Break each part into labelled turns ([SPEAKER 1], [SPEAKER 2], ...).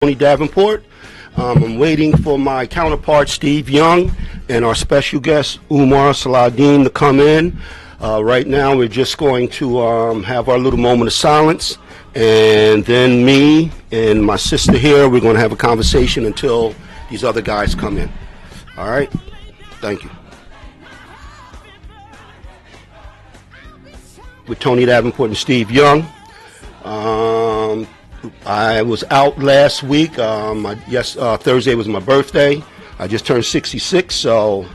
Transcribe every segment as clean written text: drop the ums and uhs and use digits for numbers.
[SPEAKER 1] Tony Davenport. I'm waiting for my counterpart Steve Young and our special guest Umar Saladin to come in. Right now we're just going to have our little moment of silence, and then me and my sister here, we're going to have a conversation until these other guys come in. All right? Thank you. With Tony Davenport and Steve Young. I was out last week. Thursday was my birthday. I just turned 66, so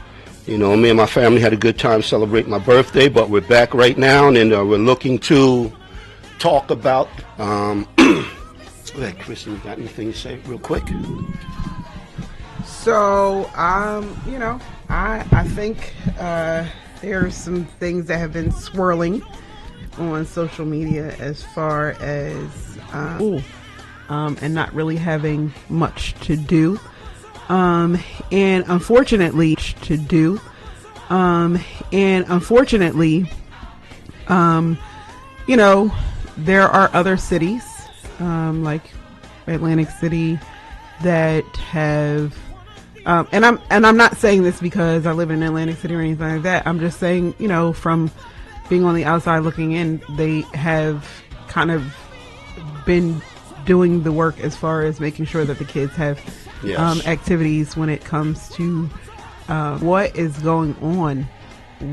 [SPEAKER 1] me and my family had a good time celebrating my birthday. But we're back right now, and we're looking to talk about. Chris, you got anything to say, real quick?
[SPEAKER 2] So, I think there's some things that have been swirling on social media as far as and not really having much to do, and unfortunately there are other cities like Atlantic City that have and I'm not saying this because I live in Atlantic City or anything like that. I'm just saying, from being on the outside looking in, they have kind of been doing the work as far as making sure that the kids have activities when it comes to what is going on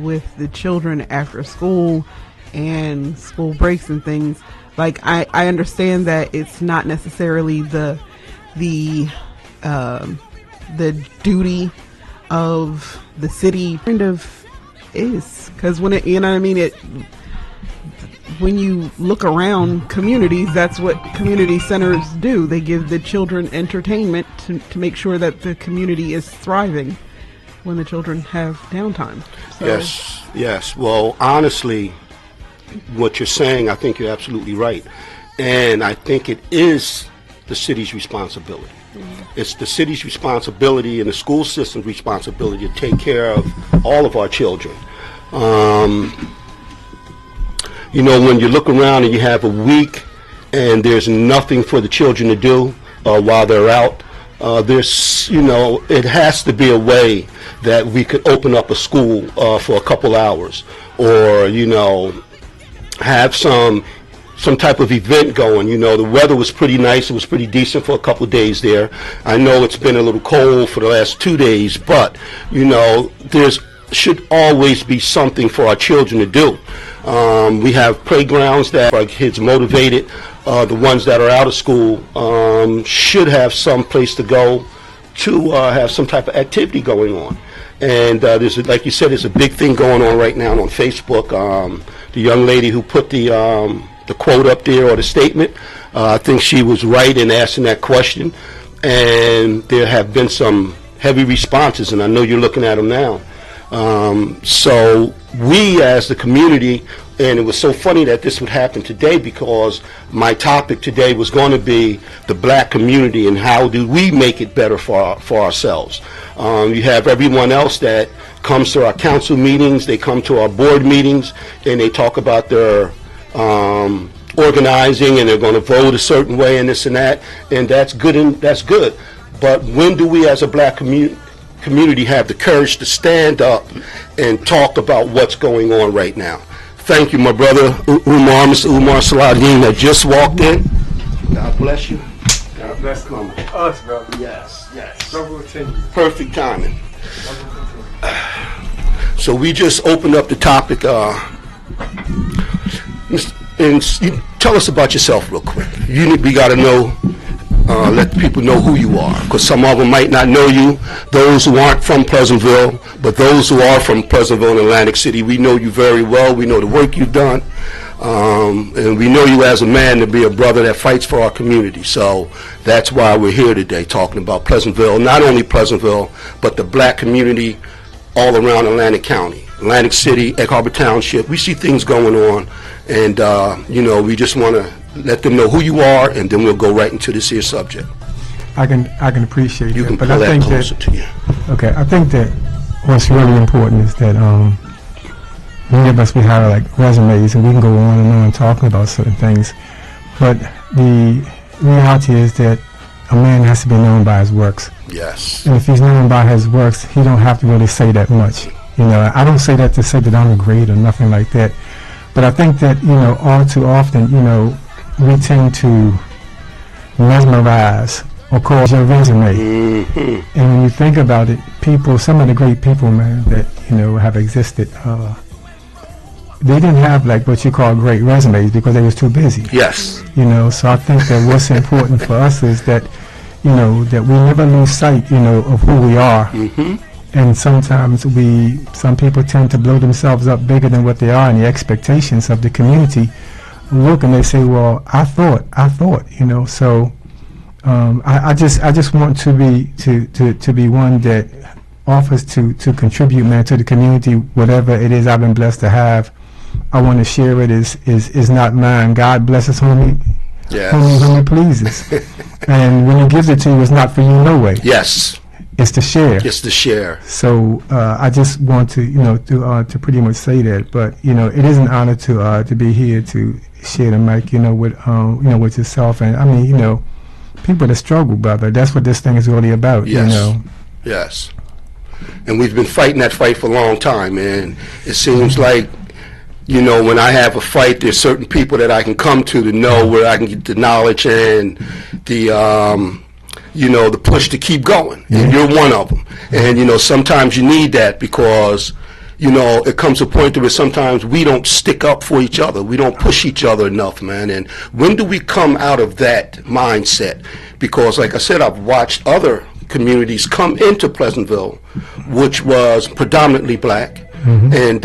[SPEAKER 2] with the children after school and school breaks and things. Like I understand that it's not necessarily the duty of the city, kind of is, because when when you look around communities, that's what community centers do. They give the children entertainment to make sure that the community is thriving when the children have downtime. So,
[SPEAKER 1] Yes. Well, honestly, what you're saying, I think you're absolutely right. And I think it is the city's responsibility. Mm-hmm. It's the city's responsibility and the school system's responsibility to take care of all of our children. When you look around and you have a week and there's nothing for the children to do while they're out, it has to be a way that we could open up a school for a couple hours, or, have some type of event going. The weather was pretty nice. It was pretty decent for a couple of days there. I know it's been a little cold for the last 2 days, but, there's should always be something for our children to do. We have playgrounds that our kids motivated. The ones that are out of school should have some place to go to have some type of activity going on. And there's, like you said, there's a big thing going on right now on Facebook. The young lady who put the quote up there, or the statement, I think she was right in asking that question. And there have been some heavy responses, and I know you're looking at them now. So we as the community, and it was so funny that this would happen today, because my topic today was going to be the black community and how do we make it better for ourselves. You have everyone else that comes to our council meetings, they come to our board meetings, and they talk about their organizing, and they're going to vote a certain way and this and that, and that's good. But when do we as a black community have the courage to stand up and talk about what's going on right now? Thank you, my brother Umar, Mr. Umar Saladin, that just walked in. God bless you.
[SPEAKER 3] God bless coming. Us, brother.
[SPEAKER 1] Yes.
[SPEAKER 3] Perfect timing.
[SPEAKER 1] So we just opened up the topic, and tell us about yourself real quick. We got to know. Let the people know who you are, because some of them might not know you, those who aren't from Pleasantville, but those who are from Pleasantville and Atlantic City, we know you very well. We know the work you've done, and we know you as a man to be a brother that fights for our community. So that's why we're here today, talking about Pleasantville, not only Pleasantville, but the black community all around Atlantic County, Atlantic City, Egg Harbor Township. We see things going on, and we just want to let them know who you are, and then we'll go right into this here subject.
[SPEAKER 3] I can appreciate
[SPEAKER 1] you
[SPEAKER 3] that.
[SPEAKER 1] Can
[SPEAKER 3] but
[SPEAKER 1] pull
[SPEAKER 3] I think
[SPEAKER 1] closer to you.
[SPEAKER 3] Okay, I think that what's really important is that many of us, we have like resumes, and we can go on and on talking about certain things, but the reality is that a man has to be known by his works.
[SPEAKER 1] Yes.
[SPEAKER 3] And if he's known by his works, he don't have to really say that much. You know, I don't say that to say that I'm great or nothing like that. But I think that, you know, all too often, you know, we tend to mesmerize or cause your resume.
[SPEAKER 1] Mm-hmm.
[SPEAKER 3] And when you think about it, people, some of the great people, man, that, you know, have existed, they didn't have like what you call great resumes because they was too busy.
[SPEAKER 1] Yes.
[SPEAKER 3] You know, so I think that what's important for us is that, you know, that we never lose sight, you know, of who we are.
[SPEAKER 1] Mm-hmm.
[SPEAKER 3] And sometimes some people tend to blow themselves up bigger than what they are, and the expectations of the community look and they say, well, I thought, you know. So I just want to be one that offers to contribute, man, to the community. Whatever it is I've been blessed to have, I want to share it. Is not mine. God blesses whom he pleases. And when he gives it to you, it's not for you no way.
[SPEAKER 1] Yes.
[SPEAKER 3] It's to share.
[SPEAKER 1] It's to share.
[SPEAKER 3] So I just want to, you know, to pretty much say that. But you know, it is an honor to be here to share the mic, you know, with with yourself. And I mean, you know, people that struggle, brother. That's what this thing is really about.
[SPEAKER 1] Yes.
[SPEAKER 3] You know.
[SPEAKER 1] Yes. And we've been fighting that fight for a long time, and it seems like, you know, when I have a fight, there's certain people that I can come to know where I can get the knowledge and the you know, the push to keep going. And you're one of them. And, you know, sometimes you need that because, you know, it comes to a point where sometimes we don't stick up for each other. We don't push each other enough, man. And when do we come out of that mindset? Because, like I said, I've watched other communities come into Pleasantville, which was predominantly black, and,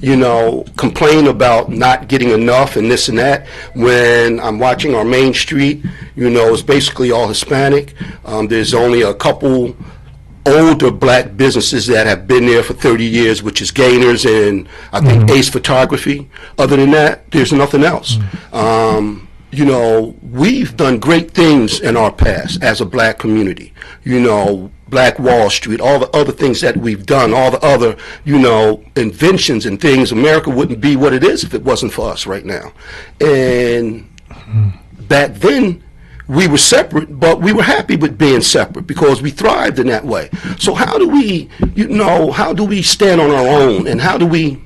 [SPEAKER 1] you know, complain about not getting enough and this and that. When I'm watching our main street, you know, it's basically all Hispanic. There's only a couple older black businesses that have been there for 30 years, which is Gainers and I think Ace Photography. Other than that, there's nothing else. You know, we've done great things in our past as a black community. You know, Black Wall Street, all the other things that we've done, all the other, you know, inventions and things. America wouldn't be what it is if it wasn't for us right now. And back then, we were separate, but we were happy with being separate because we thrived in that way. So how do we, you know, how do we stand on our own, and how do we,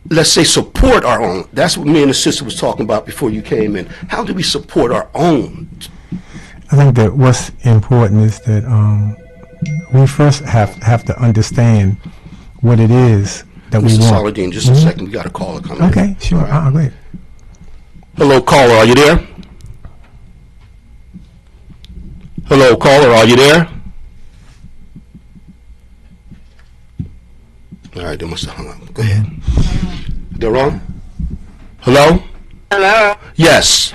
[SPEAKER 1] let's say, support our own? That's what me and the sister was talking about before you came in. How do we support our own?
[SPEAKER 3] I think that what's important is that we first have to understand what it is that we
[SPEAKER 1] Mr.
[SPEAKER 3] want.
[SPEAKER 1] Saladin, just a second. We got a caller coming.
[SPEAKER 3] Okay, sure. Go ahead.
[SPEAKER 1] Hello, caller. Are you there? Hello, caller. Are you there? All right, they must have hung up. Go ahead. They're on? Hello?
[SPEAKER 4] Hello.
[SPEAKER 1] Yes.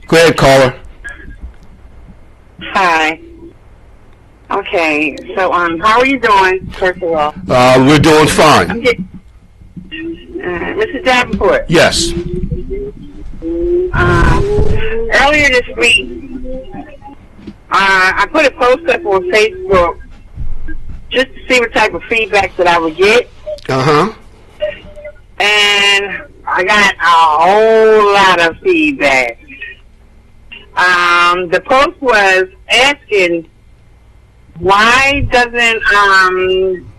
[SPEAKER 1] Go ahead, caller.
[SPEAKER 4] Hi. Okay, so how are you doing, first of all?
[SPEAKER 1] We're doing fine.
[SPEAKER 4] Mrs. Davenport.
[SPEAKER 1] Yes.
[SPEAKER 4] Earlier this week, I put a post up on Facebook just to see what type of feedback that I would get.
[SPEAKER 1] Uh-huh.
[SPEAKER 4] And I got a whole lot of feedback. The post was asking why doesn't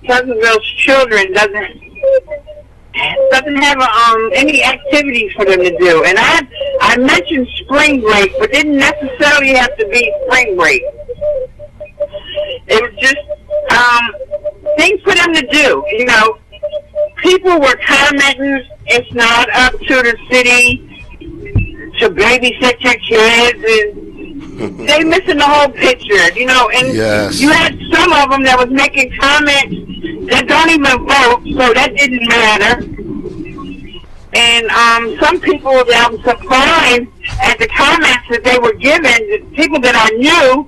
[SPEAKER 4] Pleasantville's children doesn't have any activities for them to do. And I mentioned spring break, but didn't necessarily have to be spring break. It was just things for them to do. You know, people were commenting, it's not up to the city to babysit your kids, and they missing the whole picture, you know. And
[SPEAKER 1] yes.
[SPEAKER 4] You had some of them that was making comments that don't even vote, so that didn't matter. And some people that I'm surprised at the comments that they were giving, the people that I knew,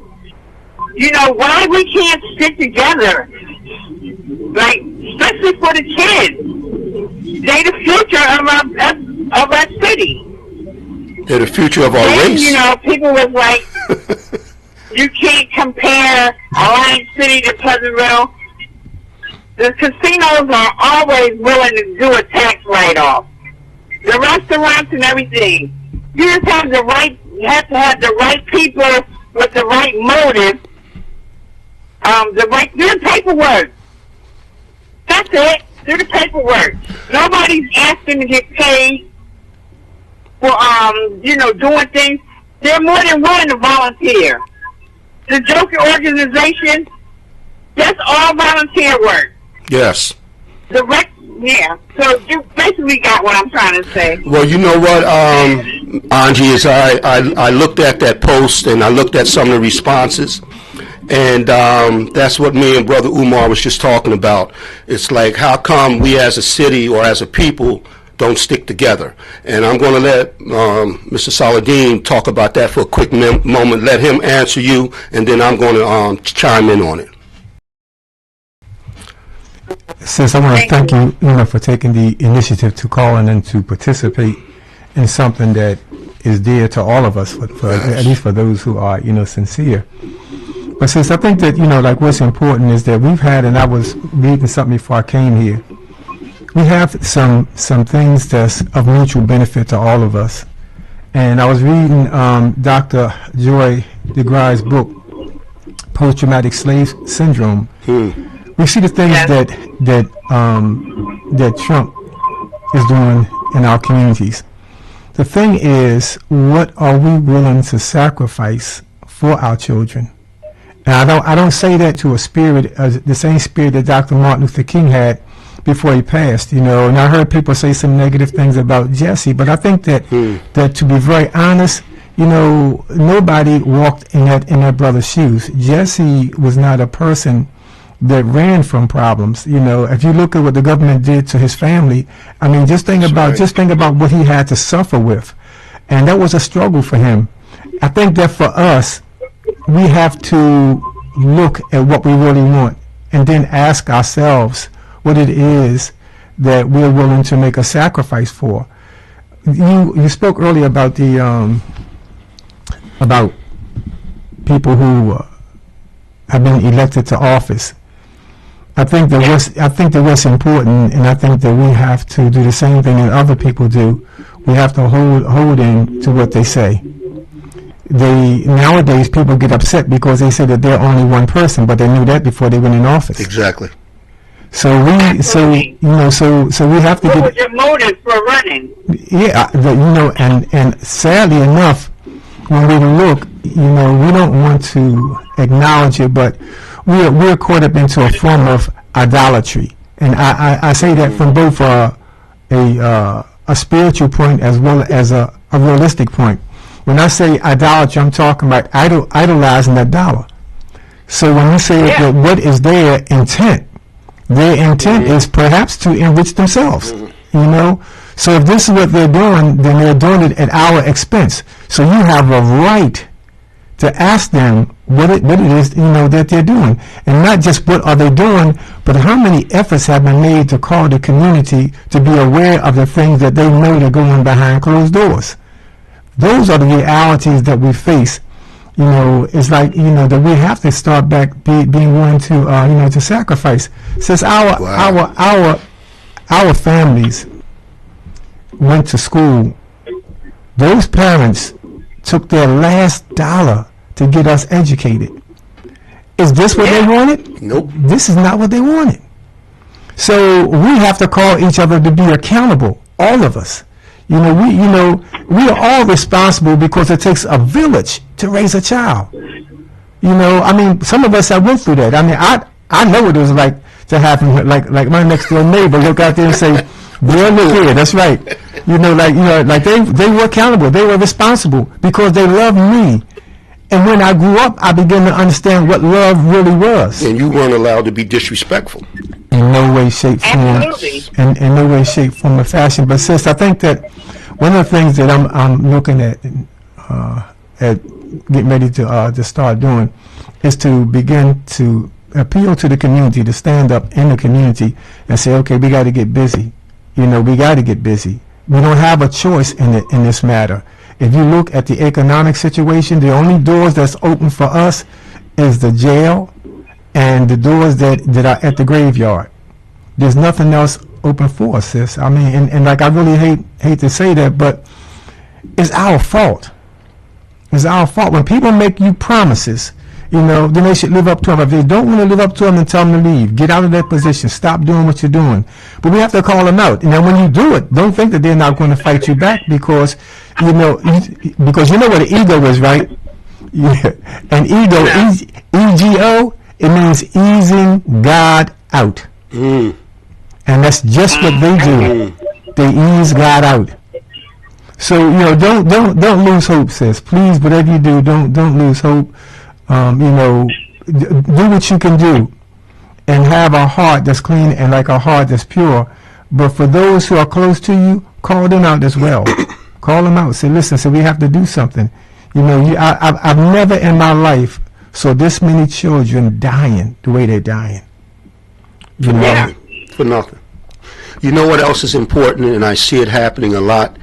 [SPEAKER 4] you know, why we can't stick together, like especially for the kids. They the future of our city.
[SPEAKER 1] They're the future of our race.
[SPEAKER 4] You know, people was like, you can't compare Alliance City to Pleasantville. The casinos are always willing to do a tax write-off. The restaurants and everything. You just have the right. You have to have the right people with the right motive. Do the paperwork. That's it. Do the paperwork. Nobody's asking to get paid for doing things. They're more than willing to volunteer. The Joker organization, that's all volunteer work.
[SPEAKER 1] Yes.
[SPEAKER 4] Yeah. So you basically got what I'm trying to say.
[SPEAKER 1] Well, you know what, Angie, is I looked at that post and I looked at some of the responses, and that's what me and Brother Umar was just talking about. It's like, how come we as a city or as a people don't stick together? And I'm going to let Mr. Saladin talk about that for a quick moment, let him answer you, and then I'm going to chime in on it.
[SPEAKER 3] Sis, I want to thank you, for taking the initiative to call in and to participate in something that is dear to all of us, for at least for those who are, sincere. But sis, I think that, like what's important is that we've had, and I was reading something before I came here, we have some things that's of mutual benefit to all of us. And I was reading Dr. Joy DeGruy's book, Post-Traumatic Slave Syndrome. We see the things that Trump is doing in our communities. The thing is, what are we willing to sacrifice for our children? And I don't say that to a spirit, the same spirit that Dr. Martin Luther King had before he passed. And I heard people say some negative things about Jesse, but I think that to be very honest, nobody walked in that brother's shoes. Jesse was not a person that ran from problems. If you look at what the government did to his family, I mean, just think about what he had to suffer with, and that was a struggle for him. I think that for us, we have to look at what we really want, and then ask ourselves what it is that we're willing to make a sacrifice for. You spoke earlier about the about people who have been elected to office. I think that what's important, and I think that we have to do the same thing that other people do. We have to hold in to what they say. Nowadays people get upset because they say that they're only one person, but they knew that before they went in office.
[SPEAKER 1] Exactly.
[SPEAKER 3] So we have to
[SPEAKER 4] What
[SPEAKER 3] get.
[SPEAKER 4] was your motive for running?
[SPEAKER 3] Yeah, and sadly enough, when we look, we don't want to acknowledge it, but we're caught up into a form of idolatry, and I say that from both a spiritual point as well as a realistic point. When I say idolatry, I'm talking about idolizing that dollar. So when you say that, what is their intent? Their intent is perhaps to enrich themselves, So if this is what they're doing, then they're doing it at our expense. So you have a right to ask them what it is, that they're doing. And not just what are they doing, but how many efforts have been made to call the community to be aware of the things that they know are going behind closed doors. Those are the realities that we face. It's like, that we have to start back being willing to, to sacrifice. Since our families went to school, those parents took their last dollar to get us educated. Is this what they wanted?
[SPEAKER 1] Nope.
[SPEAKER 3] This is not what they wanted. So we have to call each other to be accountable, all of us. We are all responsible because it takes a village to raise a child. Some of us have went through that. I know what it was like to have like my next door neighbor look out there and say, "Boy, look here, that's right." They were accountable. They were responsible because they loved me. And when I grew up, I began to understand what love really was.
[SPEAKER 1] And you weren't allowed to be disrespectful.
[SPEAKER 3] In no way, shape, form, and in no way, shape, form, or fashion. But sis, I think that one of the things that I'm looking at getting ready to start doing is to begin to appeal to the community, to stand up in the community and say, okay, we got to get busy. We got to get busy. We don't have a choice in this matter. If you look at the economic situation, the only doors that's open for us is the jail and the doors that are at the graveyard. There's nothing else open for us, sis. I really hate to say that, but It's our fault. It's our fault. When people make you promises, then they should live up to them. If they don't want to live up to them, then tell them to leave. Get out of that position. Stop doing what you're doing. But we have to call them out. And then when you do it, don't think that they're not going to fight you back because you know what an ego is, right? Yeah. An ego, E-G-O, it means easing God out. And that's just what they do. They ease God out. So don't lose hope, sis. Please, whatever you do, don't lose hope. Do what you can do, and have a heart that's clean and like a heart that's pure. But for those who are close to you, call them out as well. Call them out. Say, listen. So we have to do something. I've never in my life saw this many children dying the way they're dying.
[SPEAKER 1] For nothing. You know what else is important, and I see it happening a lot,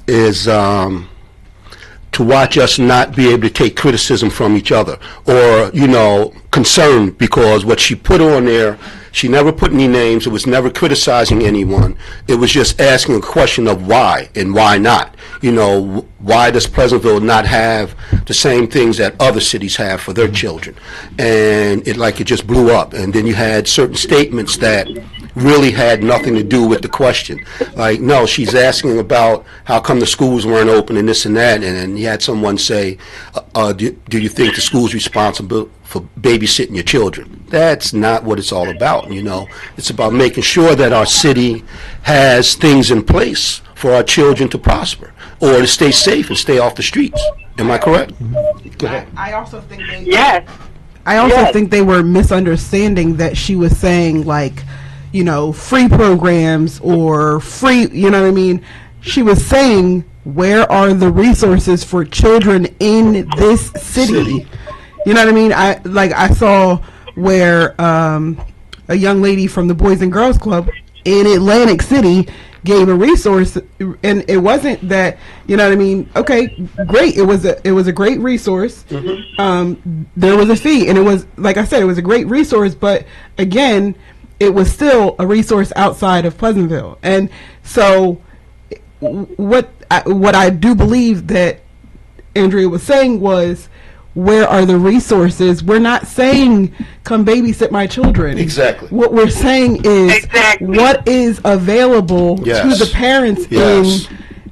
[SPEAKER 1] is to watch us not be able to take criticism from each other, or concerned, because what she put on there, she never put any names. It was never criticizing anyone. It was just asking a question of why and why not. Why does Pleasantville not have the same things that other cities have for their children? And it just blew up. And then you had certain statements that really had nothing to do with the question. Like, no, she's asking about how come the schools weren't open and this and that. And then you had someone say, do you think the school's responsible for babysitting your children? That's not what it's all about. It's about making sure that our city has things in place for our children to prosper or to stay safe and stay off the streets. Am I correct? Go ahead.
[SPEAKER 2] I also think
[SPEAKER 4] Yes.
[SPEAKER 2] I also think they were misunderstanding that she was saying free programs or free, what I mean? She was saying, where are the resources for children in this city? You know what I mean? I saw where a young lady from the Boys and Girls Club in Atlantic City gave a resource, and it wasn't that, okay, great, it was a great resource. There was a fee, and it was, like I said, it was a great resource, but again, it was still a resource outside of Pleasantville. And so what I do believe that Andrea was saying was, where are the resources? We're not saying come babysit my children.
[SPEAKER 1] Exactly.
[SPEAKER 2] What we're saying is what is available to the parents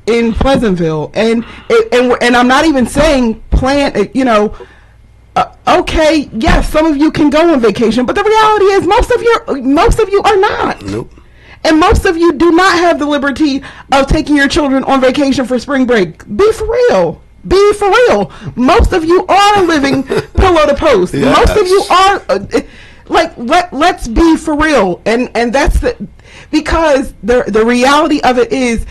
[SPEAKER 2] in Pleasantville. And I'm not even saying plan, okay, yes, some of you can go on vacation, but the reality is most of you are not.
[SPEAKER 1] Nope.
[SPEAKER 2] And most of you do not have the liberty of taking your children on vacation for spring break. Be for real. Be for real. Most of you are living pillow to post. Yes. Most of you are let's be for real. And that's because the reality of it is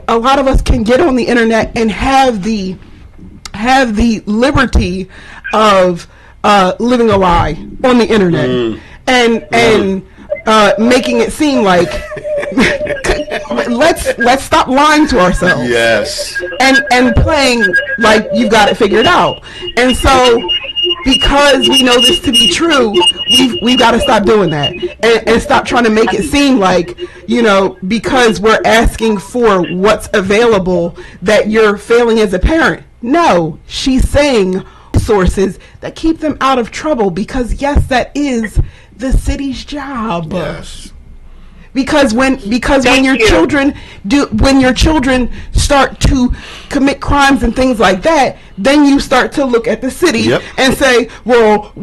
[SPEAKER 2] a lot of us can get on the internet and have the liberty of living a lie on the internet and making it seem like let's stop lying to ourselves.
[SPEAKER 1] Yes.
[SPEAKER 2] And playing like you've got it figured out. And so because we know this to be true, we've got to stop doing that and stop trying to make it seem like, because we're asking for what's available that you're failing as a parent. No, she's saying resources that keep them out of trouble, because yes, that is the city's job.
[SPEAKER 1] Yes.
[SPEAKER 2] Because when your children start to commit crimes and things like that, then you start to look at the city and say, well.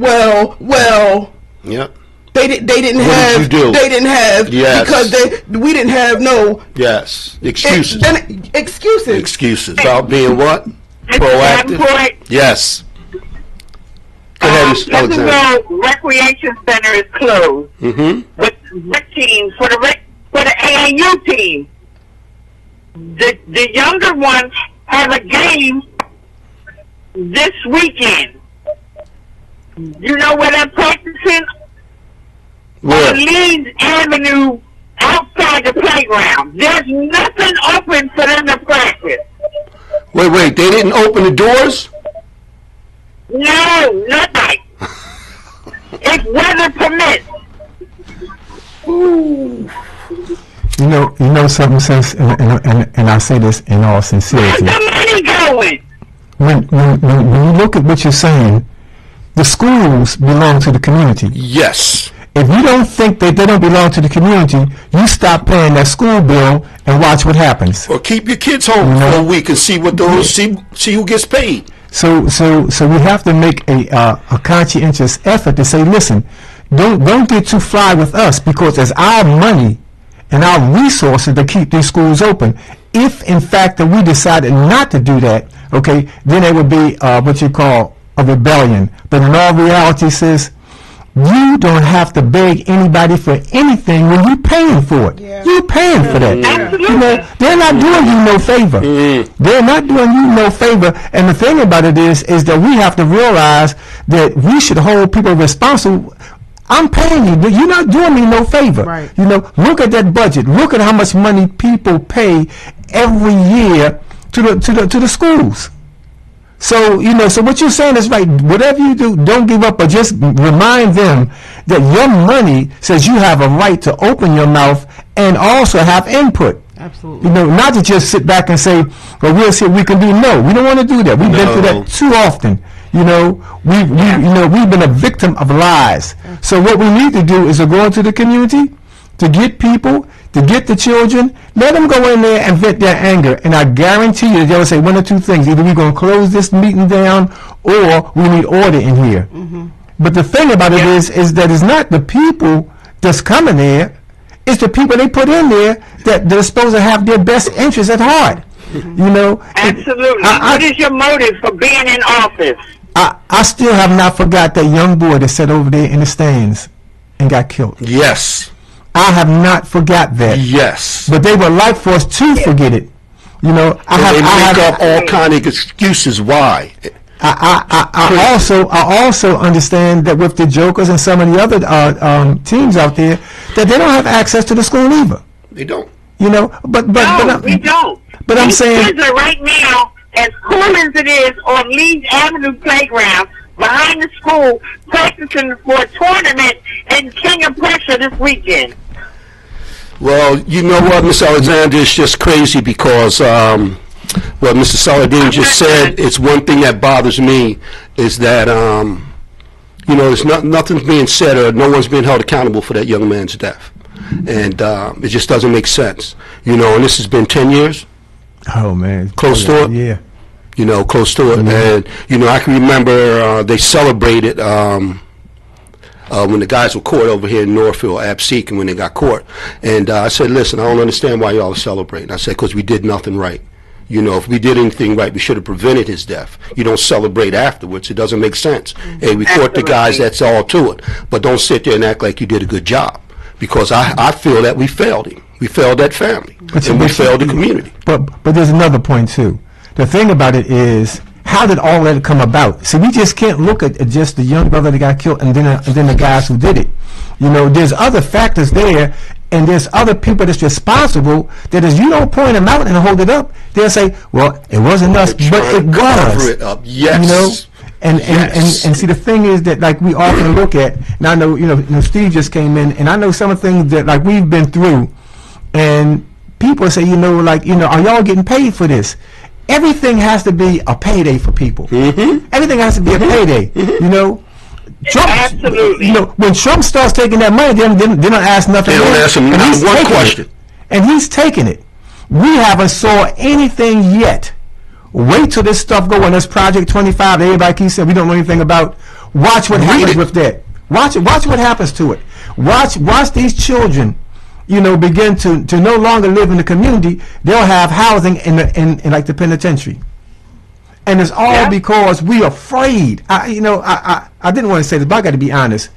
[SPEAKER 1] Yep.
[SPEAKER 2] They didn't have because we didn't have no
[SPEAKER 1] excuses.
[SPEAKER 2] Excuses
[SPEAKER 1] about being what? Proactive. Yes. Go ahead,
[SPEAKER 4] Pleasantville Recreation Center is closed. But rec team for the AAU team, the younger ones have a game this weekend. You know where they're practicing?
[SPEAKER 1] Where?
[SPEAKER 4] On Leeds Avenue, outside the playground. There's nothing open for them to practice.
[SPEAKER 1] Wait, they didn't open the doors?
[SPEAKER 4] No, nothing. If weather permits.
[SPEAKER 3] Ooh. You know something, sis, and I say this in all sincerity.
[SPEAKER 4] Put the money
[SPEAKER 3] when you look at what you're saying, the schools belong to the community.
[SPEAKER 1] Yes.
[SPEAKER 3] If you don't think that they don't belong to the community, you stop paying that school bill and watch what happens.
[SPEAKER 1] Or keep your kids home for a week and see what those see who gets paid.
[SPEAKER 3] So we have to make a conscientious effort to say, listen, don't get too fly with us, because it's our money and our resources to keep these schools open. If in fact that we decided not to do that, okay, then it would be what you call a rebellion. But in all reality, sis, you don't have to beg anybody for anything when you're paying for it.
[SPEAKER 2] Yeah.
[SPEAKER 3] You're paying for that.
[SPEAKER 4] Absolutely.
[SPEAKER 3] You know, they're not doing you no favor. They're not doing you no favor. And the thing about it is that we have to realize that we should hold people responsible. I'm paying you, but you're not doing me no favor.
[SPEAKER 2] Right.
[SPEAKER 3] You know, look at that budget. Look at how much money people pay every year to the schools. So, you know, so what you're saying is right. Whatever you do, don't give up, but just remind them that your money says you have a right to open your mouth and also have input.
[SPEAKER 2] Absolutely.
[SPEAKER 3] You know, not to just sit back and say, well, we'll see what we can do. No, we don't want to do that. We've been through that too often. You know, we've been a victim of lies. So what we need to do is to go into the community, to get people, to get the children, let them go in there and vent their anger. And I guarantee you they'll say one or two things. Either we're going to close this meeting down or we need order in here. Mm-hmm. But the thing about it is that it's not the people that's coming there. It's the people they put in there that they're supposed to have their best interests at heart. Mm-hmm. You know?
[SPEAKER 4] Absolutely. What is your motive for being in office?
[SPEAKER 3] I still have not forgot that young boy that sat over there in the stands and got killed.
[SPEAKER 1] Yes.
[SPEAKER 3] I have not forgot that.
[SPEAKER 1] Yes.
[SPEAKER 3] But they would like for us to forget it. You know,
[SPEAKER 1] they make up all kind of excuses why.
[SPEAKER 3] I also understand that with the Jokers and some of the other teams out there, that they don't have access to the school either.
[SPEAKER 1] They don't.
[SPEAKER 3] You know, but
[SPEAKER 4] we don't.
[SPEAKER 3] But I'm saying,
[SPEAKER 4] kids are right now, as cool as it is, on Leeds Avenue playground behind the school, practicing for a tournament in King of Prussia this weekend.
[SPEAKER 1] Well, you know what, Miss Alexander, it's just crazy because what Mr. Saladin just said, it's one thing that bothers me is that, you know, there's nothing's being said or no one's being held accountable for that young man's death. And it just doesn't make sense. You know, and this has been 10 years.
[SPEAKER 3] Oh, man.
[SPEAKER 1] Close to it?
[SPEAKER 3] Yeah.
[SPEAKER 1] You know, close to it. Mm-hmm. And, you know, I can remember they celebrated when the guys were caught over here in Northfield, Absecon, when they got caught. And I said, listen, I don't understand why y'all are celebrating. I said, because we did nothing right. You know, if we did anything right, we should have prevented his death. You don't celebrate afterwards. It doesn't make sense. Mm-hmm. Hey, we caught the guys, that's all to it. But don't sit there and act like you did a good job. Because I feel that we failed him. We failed that family. And we failed the community.
[SPEAKER 3] But there's another point, too. The thing about it is, how did all that come about? See, we just can't look at just the young brother that got killed and then the guys who did it. You know, there's other factors there, and there's other people that's responsible that if you don't point them out and hold it up, they'll say, well, it wasn't us, but it was.
[SPEAKER 1] Cover it up. Yes.
[SPEAKER 3] You know? And see, the thing is that, like, we often look at, and I know, you know, Steve just came in, and I know some of the things that, like, we've been through, and people say, you know, like, you know, are y'all getting paid for this? Everything has to be a payday for people. Mm-hmm. Everything has to be a payday. Mm-hmm. You know, Trump.
[SPEAKER 4] Absolutely.
[SPEAKER 3] You know, when Trump starts taking that money, they don't ask nothing.
[SPEAKER 1] They don't ask him not one question.
[SPEAKER 3] And he's taking it. We haven't saw anything yet. Wait till this stuff go on this Project 25 that everybody keeps saying we don't know anything about. Watch what happens with that. Watch what happens to it. Watch these children, you know, begin to no longer live in the community. They'll have housing in like the penitentiary. And it's all because we are afraid. I didn't want to say this, but I got to be honest.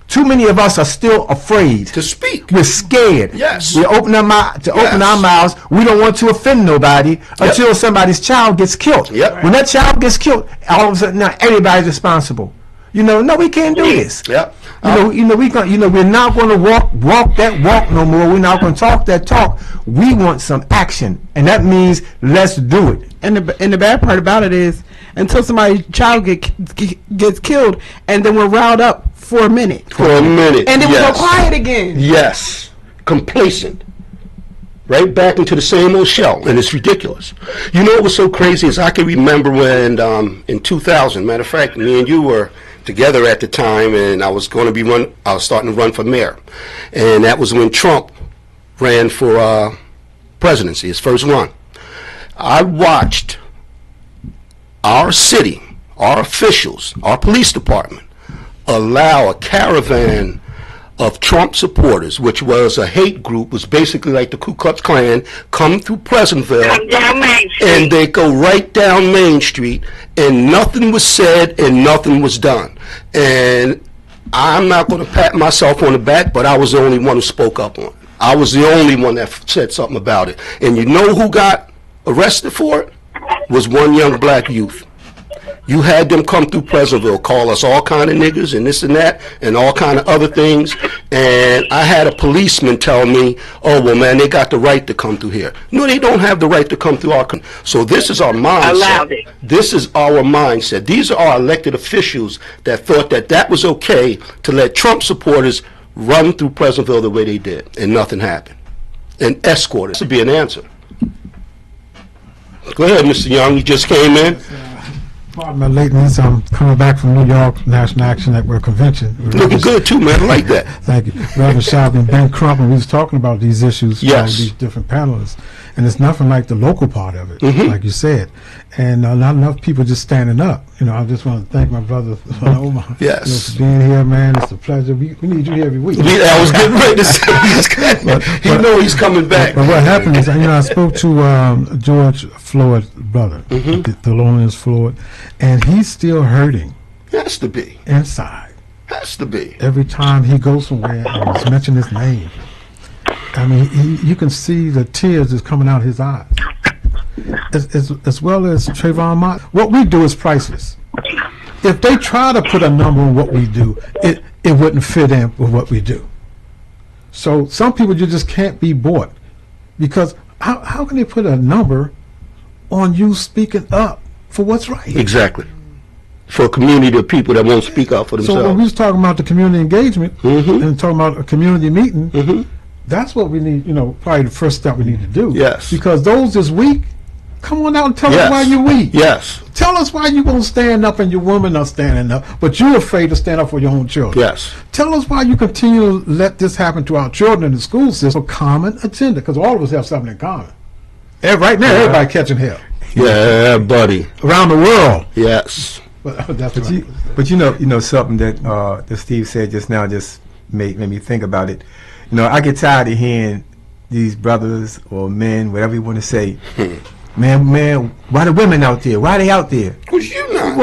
[SPEAKER 3] Too many of us are still afraid
[SPEAKER 1] to speak.
[SPEAKER 3] We're scared.
[SPEAKER 1] Yes.
[SPEAKER 3] We open our mouths. We don't want to offend nobody until somebody's child gets killed.
[SPEAKER 1] Yep.
[SPEAKER 3] When that child gets killed, all of a sudden now everybody's responsible. You know, no, we can't do this.
[SPEAKER 1] Yep.
[SPEAKER 3] We're not going to walk that walk no more. We're not going to talk that talk. We want some action, and that means let's do it.
[SPEAKER 2] And the bad part about it is, until somebody's child gets killed, and then we're riled up for a minute.
[SPEAKER 1] And then
[SPEAKER 2] we go quiet again.
[SPEAKER 1] Yes. Complacent. right back into the same old shell, and it's ridiculous. You know what was so crazy is I can remember when in 2000, matter of fact, me and you were together at the time, and I was starting to run for mayor, and that was when Trump ran for presidency, his first run. I watched our city, our officials, our police department allow a caravan of Trump supporters, which was a hate group, was basically like the Ku Klux Klan, come through Pleasantville,
[SPEAKER 4] Come down Main Street.
[SPEAKER 1] and they go right down Main Street, and nothing was said and nothing was done. And I'm not going to pat myself on the back, but I was the only one who spoke up on it. I was the only one that said something about it. And you know who got arrested for it? Was one young black youth. You had them come through Pleasantville, call us all kind of niggas and this and that and all kind of other things. And I had a policeman tell me, oh, well, man, they got the right to come through here. No, they don't have the right to come through our country. So this is our mindset.
[SPEAKER 4] Allowed it.
[SPEAKER 1] This is our mindset. These are our elected officials that thought that that was okay to let Trump supporters run through Pleasantville the way they did, and nothing happened. And escorted. This would be an answer. Go ahead, Mr. Young. You just came in.
[SPEAKER 3] Pardon my lateness. I'm coming back from New York National Action Network Convention.
[SPEAKER 1] Looking good, too, man. I like that.
[SPEAKER 3] Thank you. Reverend Schaub and Ben Crump, and we was talking about these issues
[SPEAKER 1] Yes.
[SPEAKER 3] with these different panelists, and it's nothing like the local part of it,
[SPEAKER 1] Mhm.
[SPEAKER 3] like you said, and not enough people just standing up. You know, I just want to thank my brother Omar,
[SPEAKER 1] Yes.
[SPEAKER 3] for being here, man. It's a pleasure. We need you here every week.
[SPEAKER 1] I was getting ready to say, he know he's coming back.
[SPEAKER 3] But what happened is, I spoke to George Floyd's brother, Thelonious Floyd, and he's still hurting
[SPEAKER 1] Has to be.
[SPEAKER 3] inside.
[SPEAKER 1] Has to be.
[SPEAKER 3] Every time he goes somewhere and it's mentioned his name, I mean, you can see the tears is coming out of his eyes. As well as Trayvon Martin. What we do is priceless. If they try to put a number on what we do, it wouldn't fit in with what we do. So some people you just can't be bought, because how can they put a number on you speaking up for what's right?
[SPEAKER 1] Exactly. For a community of people that won't speak up for themselves.
[SPEAKER 3] So when we was talking about the community engagement and talking about a community meeting, that's what we need, probably the first step we need to do.
[SPEAKER 1] Yes.
[SPEAKER 3] Because those that's weak, come on out and tell
[SPEAKER 1] Yes.
[SPEAKER 3] us why you're weak.
[SPEAKER 1] Yes.
[SPEAKER 3] Tell us why you won't stand up and your woman not standing up, but you're afraid to stand up for your own children.
[SPEAKER 1] Yes.
[SPEAKER 3] Tell us why you continue to let this happen to our children in the school system. A common agenda, because all of us have something in common. Right now, everybody catching hell
[SPEAKER 1] Yeah, buddy.
[SPEAKER 3] around the world.
[SPEAKER 1] Yes.
[SPEAKER 3] That's
[SPEAKER 5] But
[SPEAKER 3] right.
[SPEAKER 5] you know something that Steve said just now just made me think about it. I get tired of hearing these brothers or men, whatever you want to say, man, why the women out there? Why they out there?
[SPEAKER 1] Cause you not.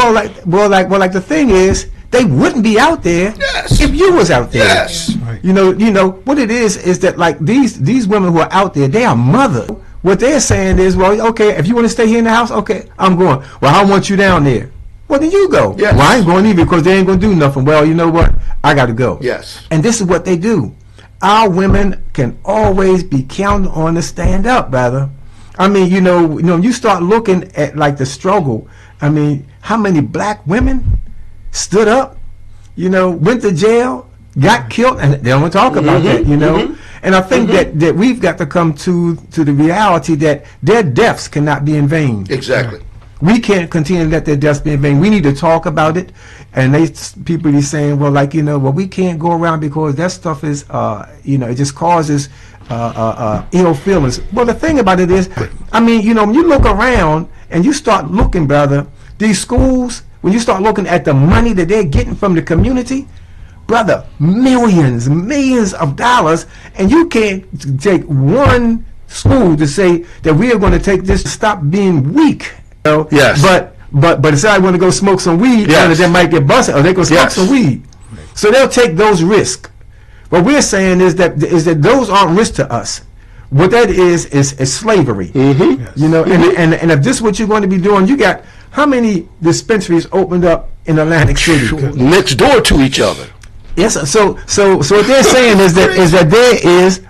[SPEAKER 5] Well, the thing is, they wouldn't be out there
[SPEAKER 1] Yes.
[SPEAKER 5] if you was out there.
[SPEAKER 1] Yes.
[SPEAKER 3] Right.
[SPEAKER 5] You know what it is that like these women who are out there, they are mothers. What they're saying is, well, okay, if you want to stay here in the house, okay, I'm going. Well, I want you down there. Well, then you go.
[SPEAKER 1] Yes.
[SPEAKER 5] Well, I ain't going either because they ain't going to do nothing. Well, you know what? I got to go.
[SPEAKER 1] Yes.
[SPEAKER 5] And this is what they do. Our women can always be counted on to stand up, brother. I mean, you start looking at like the struggle. I mean, how many black women stood up, went to jail, got killed, and they don't want to talk about that, And I think that we've got to come to the reality that their deaths cannot be in vain.
[SPEAKER 1] Exactly.
[SPEAKER 5] We can't continue to let their deaths be in vain. We need to talk about it. And people be saying, well, we can't go around because that stuff is, it just causes ill feelings. Well, the thing about it is, I mean, when you look around and you start looking, brother, these schools, when you start looking at the money that they're getting from the community, brother, millions of dollars, and you can't take one school to say that we are going to take this to stop being weak.
[SPEAKER 1] Yes.
[SPEAKER 5] But if somebody want to go smoke some weed,
[SPEAKER 1] Yes.
[SPEAKER 5] they might get busted, or they go smoke
[SPEAKER 1] Yes.
[SPEAKER 5] some weed. So they'll take those risks. What we're saying is that those aren't risks to us. What that is slavery. And if this is what you're going to be doing, you got how many dispensaries opened up in Atlantic City?
[SPEAKER 1] Next door to each other.
[SPEAKER 5] Yes. So what they're saying is that there is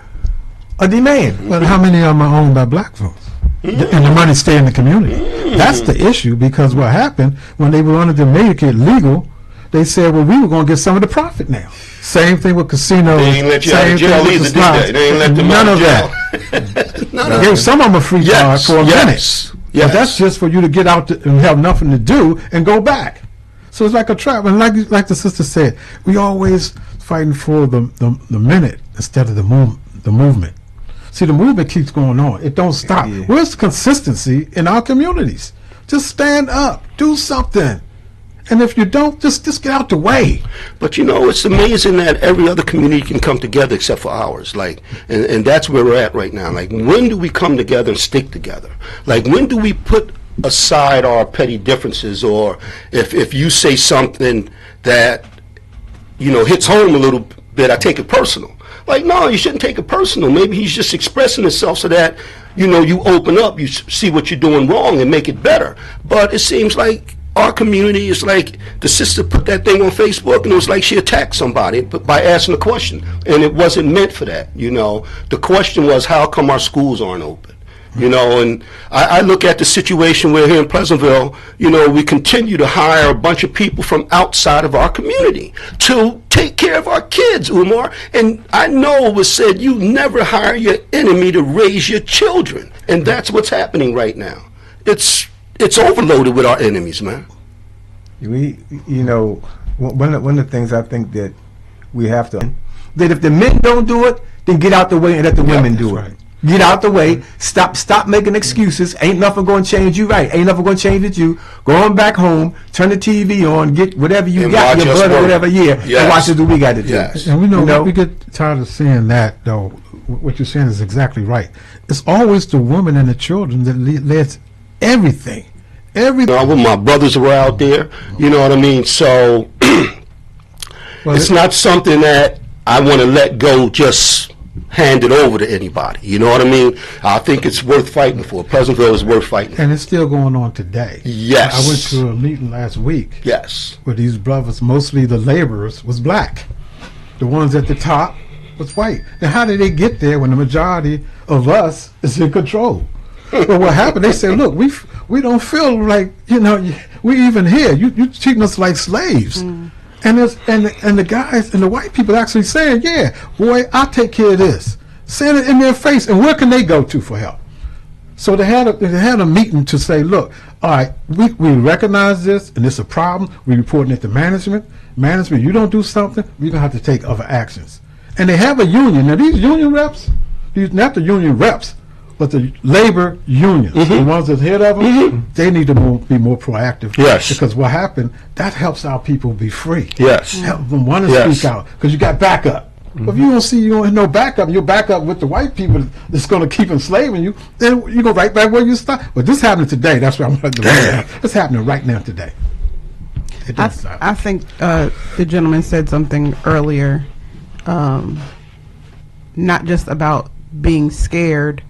[SPEAKER 5] a demand.
[SPEAKER 3] But how many of them are owned by black folks? And the money stay in the community. That's the issue, because what happened when they wanted to make it legal, they said, well, we were going to get some of the profit now. Same thing with casinos.
[SPEAKER 1] They ain't let you out
[SPEAKER 3] Same
[SPEAKER 1] of jail
[SPEAKER 3] thing with
[SPEAKER 1] either,
[SPEAKER 3] the
[SPEAKER 1] did
[SPEAKER 3] slots.
[SPEAKER 1] they? They ain't let them
[SPEAKER 3] None
[SPEAKER 1] out
[SPEAKER 3] of
[SPEAKER 1] of jail.
[SPEAKER 3] that.
[SPEAKER 1] No.
[SPEAKER 6] Gave some of them a free card for a minute.
[SPEAKER 1] Yes.
[SPEAKER 6] But that's just for you to get out and have nothing to do and go back. So it's like a trap. And like the sister said, we always fighting for the minute instead of the movement. See, the movement keeps going on. It don't stop.
[SPEAKER 5] Yeah.
[SPEAKER 6] Where's consistency in our communities? Just stand up. Do something. And if you don't, just get out the way.
[SPEAKER 1] But it's amazing that every other community can come together except for ours. Like, and that's where we're at right now. Like, when do we come together and stick together? Like, when do we put aside our petty differences, or if you say something that hits home a little bit, I take it personal. Like, no, you shouldn't take it personal. Maybe he's just expressing himself so that you open up, you see what you're doing wrong and make it better. But it seems like our community is like the sister put that thing on Facebook, and it was like she attacked somebody by asking a question, and it wasn't meant for that. The question was, how come our schools aren't open? And I look at the situation where here in Pleasantville, we continue to hire a bunch of people from outside of our community to take care of our kids, Umar. And I know it was said, you never hire your enemy to raise your children. And that's what's happening right now. It's overloaded with our enemies, man.
[SPEAKER 5] One of the things I think that we have to, that if the men don't do it, then get out the way and let the women do it.
[SPEAKER 6] Right.
[SPEAKER 5] Get out the way. Stop making excuses. Ain't nothing going to change you right. Ain't nothing going to change it you. Go on back home, turn the TV on, get whatever you
[SPEAKER 1] And
[SPEAKER 5] got, your blood or whatever,
[SPEAKER 1] Yes.
[SPEAKER 5] and watch us do what we got to do.
[SPEAKER 1] Yes.
[SPEAKER 6] And we get tired of seeing that, though. What you're saying is exactly right. It's always the women and the children that leads everything.
[SPEAKER 1] When my brothers were out there, you know what I mean? So it's not something that I want to let go, just hand it over to anybody. You know what I mean? I think it's worth fighting for. Pleasantville is worth fighting for.
[SPEAKER 6] And it's still going on today.
[SPEAKER 1] Yes.
[SPEAKER 6] I went to a meeting last week.
[SPEAKER 1] Yes.
[SPEAKER 6] Where these brothers, mostly the laborers, was black. The ones at the top was white. Now, how did they get there when the majority of us is in control? Well, what happened? They said, "Look, we don't feel like we even here. You treating us like slaves." And the guys and the white people actually saying, "Yeah, boy, I'll take care of this." Saying it in their face. And where can they go to for help? So they had a meeting to say, "Look, all right, we recognize this and it's a problem. We reporting it to management. Management, you don't do something, we're gonna have to take other actions." And they have a union. Now these union reps, not the union reps, but the labor unions, the ones that's head of them, they need to be more proactive.
[SPEAKER 1] Yes.
[SPEAKER 6] Because what happened, that helps our people be free.
[SPEAKER 1] Yes.
[SPEAKER 6] Help them want to speak out, because you got backup. But if you don't have no backup, you're back up with the white people that's going to keep enslaving you, then you go right back where you start. But this happening today. That's what I'm going to do. It's happening right now today. It doesn't stop.
[SPEAKER 2] I think the gentleman said something earlier, not just about being scared,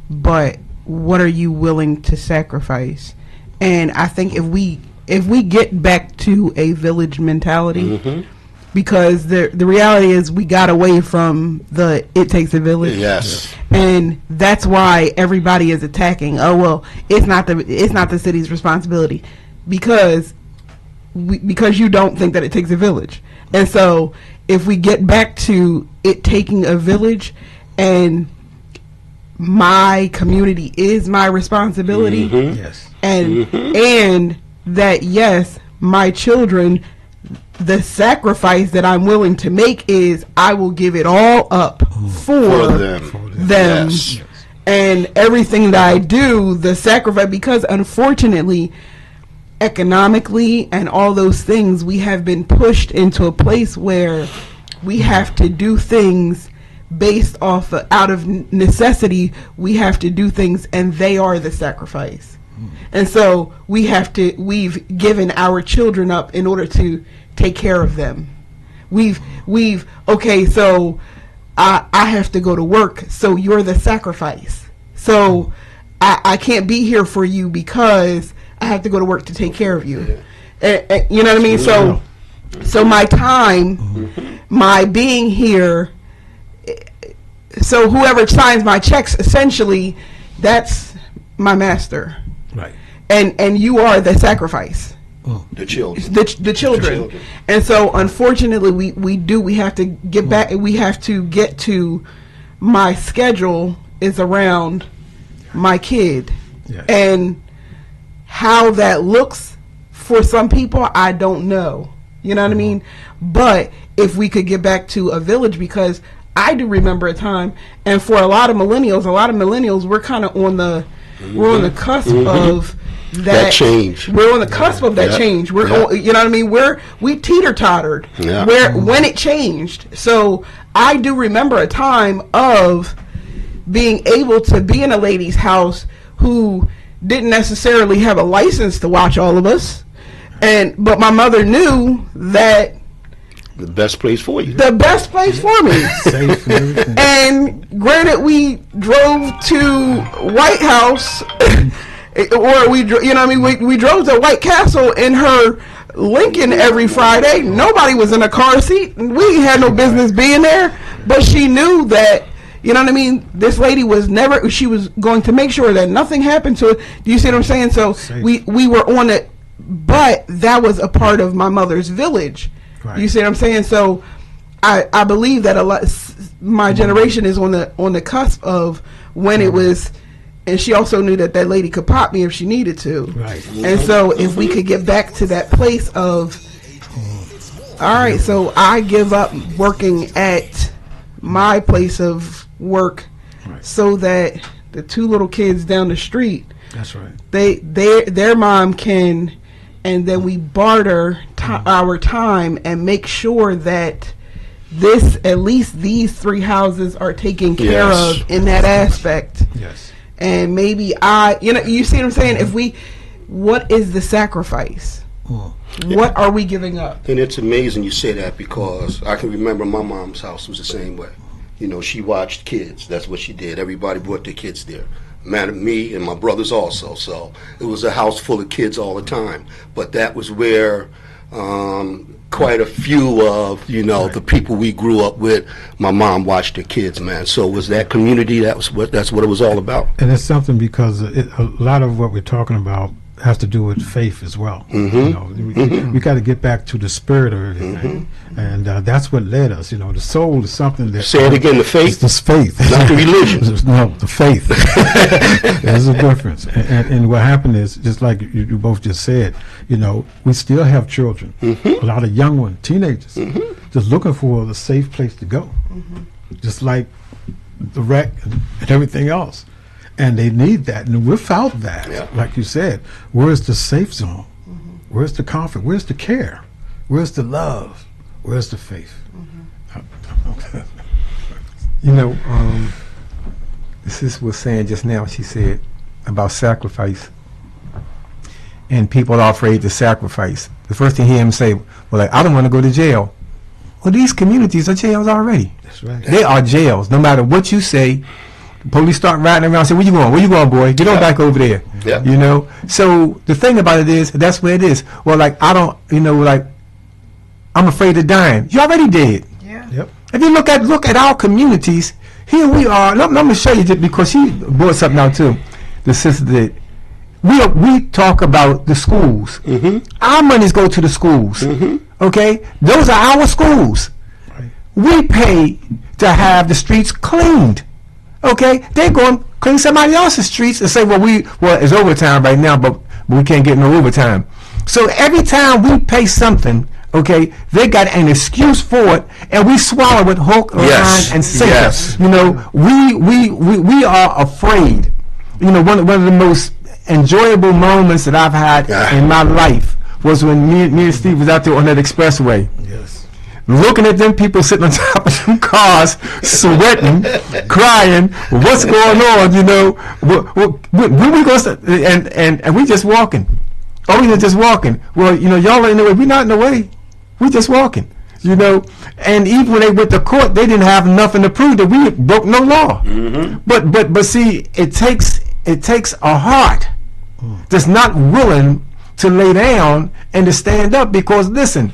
[SPEAKER 2] but what are you willing to sacrifice? And I think if we get back to a village mentality, because the reality is we got away from it takes a village.
[SPEAKER 1] Yes.
[SPEAKER 2] And that's why everybody is attacking. Oh well, it's not the city's responsibility, because you don't think that it takes a village. And so if we get back to it taking a village, and my community is my responsibility,
[SPEAKER 6] Yes.
[SPEAKER 2] and that, yes, my children, the sacrifice that I'm willing to make is I will give it all up for them.
[SPEAKER 1] Yes.
[SPEAKER 2] And everything that I do, the sacrifice, because unfortunately, economically and all those things, we have been pushed into a place where we have to do things based off out of necessity. We have to do things, and they are the sacrifice. And so we've given our children up in order to take care of them. Okay, so I have to go to work, so you're the sacrifice. So I can't be here for you because I have to go to work to take care of you. You know what I mean? So my time, my being here, so whoever signs my checks, essentially, that's my master.
[SPEAKER 6] Right.
[SPEAKER 2] And you are the sacrifice.
[SPEAKER 1] The children.
[SPEAKER 2] The children. And so unfortunately we have to get back, we have to get to my schedule is around my kid.
[SPEAKER 6] Yes.
[SPEAKER 2] And how that looks for some people, I don't know. You know what I mean? But if we could get back to a village, because I do remember a time, and for a lot of millennials, we're kind of on the cusp of that
[SPEAKER 1] change.
[SPEAKER 2] We're on the cusp of that change. We're you know what I mean? We teeter-tottered when it changed. So I do remember a time of being able to be in a lady's house who didn't necessarily have a license to watch all of us, but my mother knew that
[SPEAKER 1] the best place for you.
[SPEAKER 2] The best place for me.
[SPEAKER 6] Safe and everything.
[SPEAKER 2] And granted, we drove to White House, or we drove to White Castle in her Lincoln every Friday. Nobody was in a car seat. We had no business being there, but she knew that. You know what I mean? This lady she was going to make sure that nothing happened to it. Do you see what I'm saying? So we were on it, but that was a part of my mother's village. Right. You see what I'm saying? So I believe that my generation is on the cusp of when it was, and she also knew that lady could pop me if she needed to.
[SPEAKER 6] Right.
[SPEAKER 2] And so if we could get back to that place of, all right, so I give up working at my place of work, right, so that the two little kids down the street,
[SPEAKER 6] that's right,
[SPEAKER 2] their mom can, and then we barter our time and make sure that at least these three houses are taken care of in that aspect.
[SPEAKER 6] Yes.
[SPEAKER 2] And maybe you see what I'm saying? What is the sacrifice? What are we giving up?
[SPEAKER 1] And it's amazing you say that, because I can remember my mom's house was the same way. You know, she watched kids. That's what she did. Everybody brought their kids there. Me and my brothers also. So it was a house full of kids all the time. But that was where quite a few of, the people we grew up with, my mom watched their kids, man. So it was that community. That's what it was all about.
[SPEAKER 6] And it's something, because a lot of what we're talking about has to do with faith as well. We got to get back to the spirit of everything, and that's what led us. The soul is something that.
[SPEAKER 1] Say it again. The faith.
[SPEAKER 6] It's the faith,
[SPEAKER 1] not the religion.
[SPEAKER 6] No, the faith. There's a difference. And what happened is, just like you both just said, we still have children, a lot of young ones, teenagers, just looking for a safe place to go, just like the wreck and everything else. And they need that, and without that, like you said, where's the safe zone? Where's the comfort? Where's the care? Where's the love? Where's the faith?
[SPEAKER 5] Sis was saying just now, she said about sacrifice, and people are afraid to sacrifice. The first thing you hear him say, well, I don't want to go to jail. Well, these communities are jails already.
[SPEAKER 6] That's right.
[SPEAKER 5] They are jails. No matter what you say, police start riding around and say, where you going? Where you going, boy? Get on back over there.
[SPEAKER 1] Yeah.
[SPEAKER 5] So the thing about it is, that's where it is. Well, I'm afraid of dying. You already did.
[SPEAKER 2] Yeah.
[SPEAKER 6] Yep.
[SPEAKER 5] If you look at our communities, here we are. Let me show you, because she brought something out too. The sister that we talk about the schools. Our monies go to the schools. Okay? Those are our schools.
[SPEAKER 6] Right.
[SPEAKER 5] We pay to have the streets cleaned. Okay, they're going to clean somebody else's streets and say, well, it's overtime right now, but we can't get no overtime. So every time we pay something, okay, they got an excuse for it, and we swallow it hook, line, and sinker.
[SPEAKER 1] Yes.
[SPEAKER 5] We are afraid. One of the most enjoyable moments that I've had in my life was when me and Steve was out there on that expressway.
[SPEAKER 6] Yes.
[SPEAKER 5] Looking at them people sitting on top of them cars, sweating, crying. What's going on? When we go, and we just walking. Oh, we just walking. Well, y'all are in the way. We're not in the way. We just walking. And even when they went to court, they didn't have nothing to prove that we broke no law. But see, it takes a heart that's not willing to lay down and to stand up, because listen.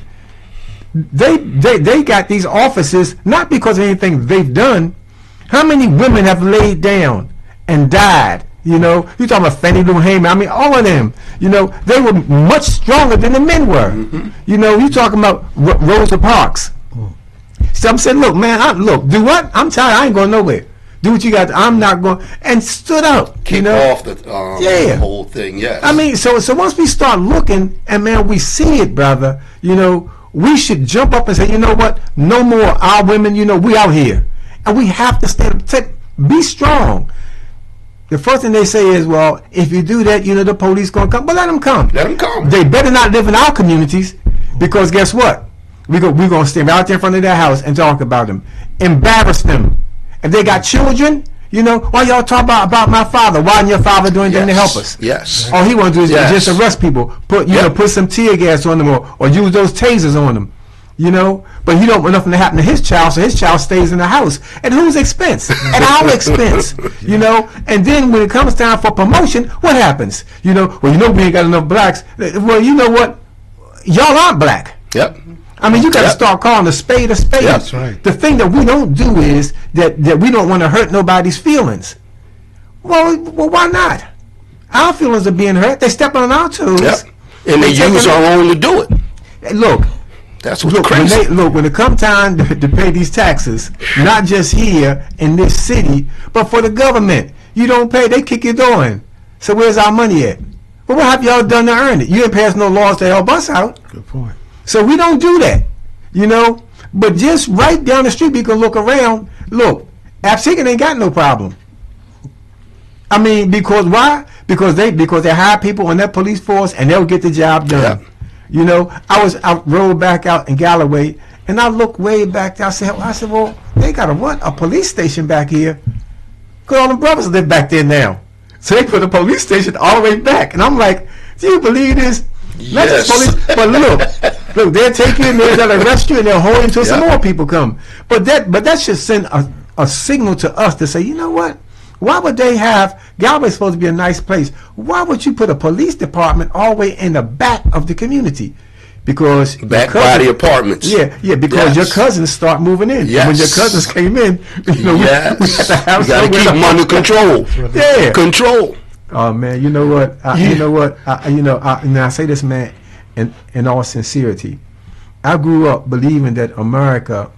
[SPEAKER 5] They got these offices not because of anything they've done. How many women have laid down and died? You talking about Fannie Lou Hamer. I mean, all of them. They were much stronger than the men were. You talking about Rosa Parks. So I'm saying, look, man, do what? I'm tired. I ain't going nowhere. Do what you got. I'm not going, and stood up.
[SPEAKER 1] Kick off the whole thing. Yeah.
[SPEAKER 5] I mean, so once we start looking, and man, we see it, brother. We should jump up and say, you know what? No more our women. We out here, and we have to be strong. The first thing they say is, well, if you do that, the police gonna come. But let them come.
[SPEAKER 1] Let them come.
[SPEAKER 5] They better not live in our communities, because guess what? We're gonna stand right there in front of their house and talk about them, embarrass them. If they got children, why y'all talk about my father? Why isn't your father doing anything to help us?
[SPEAKER 1] Yes.
[SPEAKER 5] All he want to do is just arrest people, put some tear gas on them, or use those tasers on them. But he don't want nothing to happen to his child, so his child stays in the house. At whose expense? At our expense. And then when it comes time for promotion, what happens? We ain't got enough blacks. Well, you know what? Y'all aren't black.
[SPEAKER 1] Yep.
[SPEAKER 5] I mean, you got to start calling a spade a spade.
[SPEAKER 1] Yep. That's right.
[SPEAKER 5] The thing that we don't do is that we don't want to hurt nobody's feelings. Well, why not? Our feelings are being hurt. They stepping on our toes.
[SPEAKER 1] Yep. And they use our own to do it.
[SPEAKER 5] Look.
[SPEAKER 1] That's what's crazy.
[SPEAKER 5] When it comes time to pay these taxes, not just here in this city, but for the government, you don't pay, they kick your door in. So where's our money at? Well, what have y'all done to earn it? You ain't passed no laws to help us out.
[SPEAKER 6] Good point.
[SPEAKER 5] So we don't do that, But just right down the street, we can look around. Look, Absecon ain't got no problem. I mean, because why? Because they hire people on that police force and they'll get the job done.
[SPEAKER 1] Yep.
[SPEAKER 5] I rode back out in Galloway, and I looked way back there. I said, well, they got a police station back here. Because all the brothers live back there now. So they put a police station all the way back. And I'm like, do you believe this?
[SPEAKER 1] Yes.
[SPEAKER 5] Not just police, but look, they'll take you in there, they'll arrest you, and they'll hold you until some more people come. But that should send a signal to us to say, you know what? Why would they have, Galway's supposed to be a nice place. Why would you put a police department all the way in the back of the community? Because
[SPEAKER 1] back by the apartments.
[SPEAKER 5] Yeah, because your cousins start moving in.
[SPEAKER 1] Yes.
[SPEAKER 5] And when your cousins came in, we had to have
[SPEAKER 1] got to keep them under control.
[SPEAKER 5] Yeah.
[SPEAKER 1] Control.
[SPEAKER 5] Oh man, you know what? I say this, man, in all sincerity. I grew up believing that America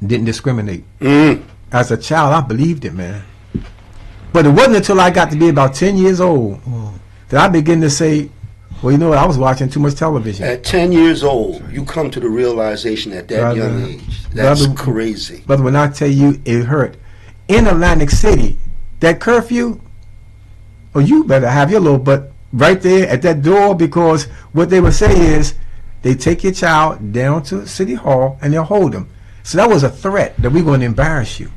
[SPEAKER 5] didn't discriminate. As a child, I believed it, man. But it wasn't until I got to be about 10 years old that I began to say, well, you know what, I was watching too much television.
[SPEAKER 1] At 10 years old, you come to the realization at that young age. That's crazy.
[SPEAKER 5] But when I tell you it hurt, in Atlantic City, that curfew, you better have your little butt right there at that door, because what they would say is they take your child down to City Hall and they'll hold them. So that was a threat that we're going to embarrass you.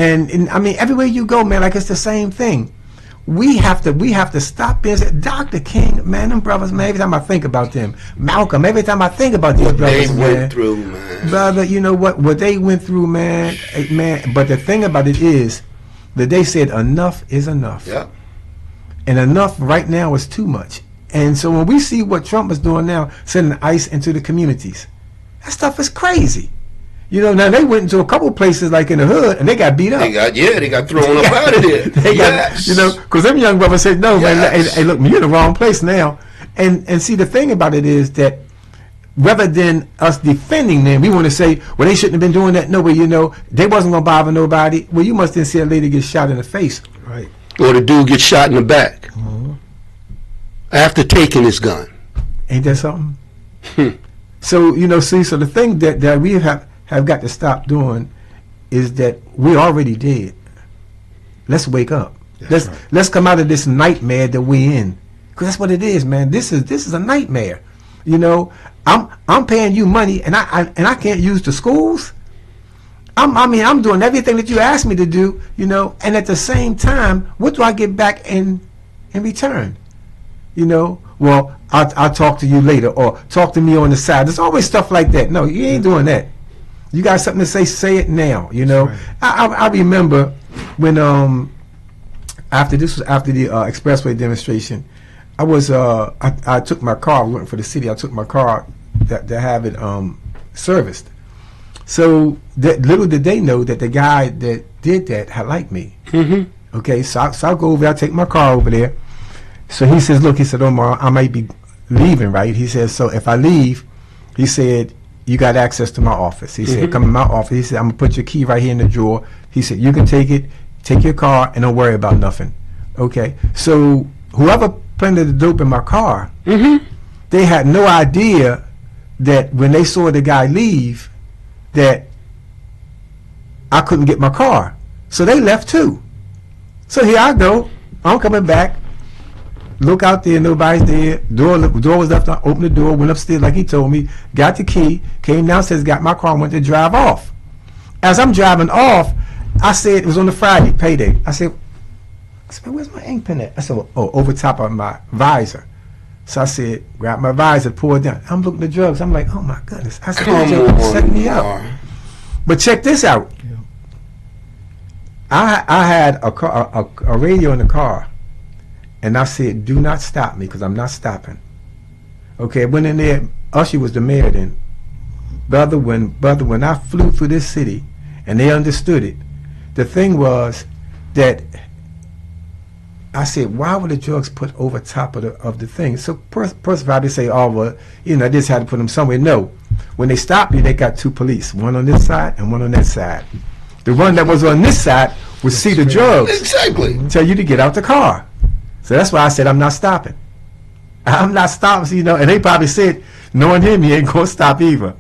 [SPEAKER 5] And I mean, everywhere you go, man, like it's the same thing. We have to stop being Dr. King, man, them brothers, man, every time I think about them. Malcolm, every time I think about these brothers,
[SPEAKER 1] they went through, man.
[SPEAKER 5] Brother, you know what they went through, man, but the thing about it is that they said enough is enough.
[SPEAKER 1] Yeah.
[SPEAKER 5] And enough right now is too much. And so when we see what Trump is doing now, sending ICE into the communities, that stuff is crazy. Now they went into a couple places like in the hood and they got beat up.
[SPEAKER 1] They got thrown up out of there.
[SPEAKER 5] Because them young brothers said, no, man, hey, look, you're in the wrong place now. And see, the thing about it is that rather than us defending them, we want to say, well, they shouldn't have been doing that. No, but they wasn't going to bother nobody. Well, you must then see a lady get shot in the face.
[SPEAKER 6] Right.
[SPEAKER 1] Or the dude gets shot in the back after taking his gun.
[SPEAKER 5] Ain't that something? So, so the thing that we have got to stop doing is that we're already dead. Let's wake up. Let's come out of this nightmare that we're in. Because that's what it is, man. This is a nightmare. I'm paying you money and I can't use the schools. I'm doing everything that you asked me to do, and at the same time, what do I get back in return? Well, I'll talk to you later, or talk to me on the side. There's always stuff like that. No, you ain't doing that. You got something to say it now. Right. I remember when after the expressway demonstration, I took my car. I went for the city. I took my car to have it serviced. So little did they know that the guy that did that had liked me. Mm-hmm. Okay, so I'll go over there. I take my car over there. So he says, look, he said, Omar, I might be leaving, right? He says, so if I leave, he said, you got access to my office. He said, come in my office. He said, I'm going to put your key right here in the drawer. He said, you can take it, take your car, and don't worry about nothing. Okay? So whoever planted the dope in my car, they had no idea that when they saw the guy leave, that I couldn't get my car. So they left too. So here I go. I'm coming back. Look out there, nobody's there. Door was left on. Opened the door, went upstairs like he told me. Got the key, came downstairs, got my car, and went to drive off. As I'm driving off, I said, it was on the Friday, payday. I said, where's my ink pen at? I said, oh, over top of my visor. So I said, grab my visor, pour it down. I'm looking at drugs. I'm like, oh my goodness. I said, setting me up. But check this out. I had a radio in the car, and I said, do not stop me, because I'm not stopping. Okay, went in there. Usher was the mayor then. Brother, when I flew through this city, and they understood it, the thing was that I said, why were the drugs put over top of the thing? So first probably say, oh, well, I just had to put them somewhere. No. When they stopped me, they got two police, one on this side and one on that side. The one that was on this side would see the drugs.
[SPEAKER 1] Exactly.
[SPEAKER 5] Tell you to get out the car. So that's why I said, I'm not stopping. I'm not stopping, and they probably said, knowing him, he ain't going to stop either.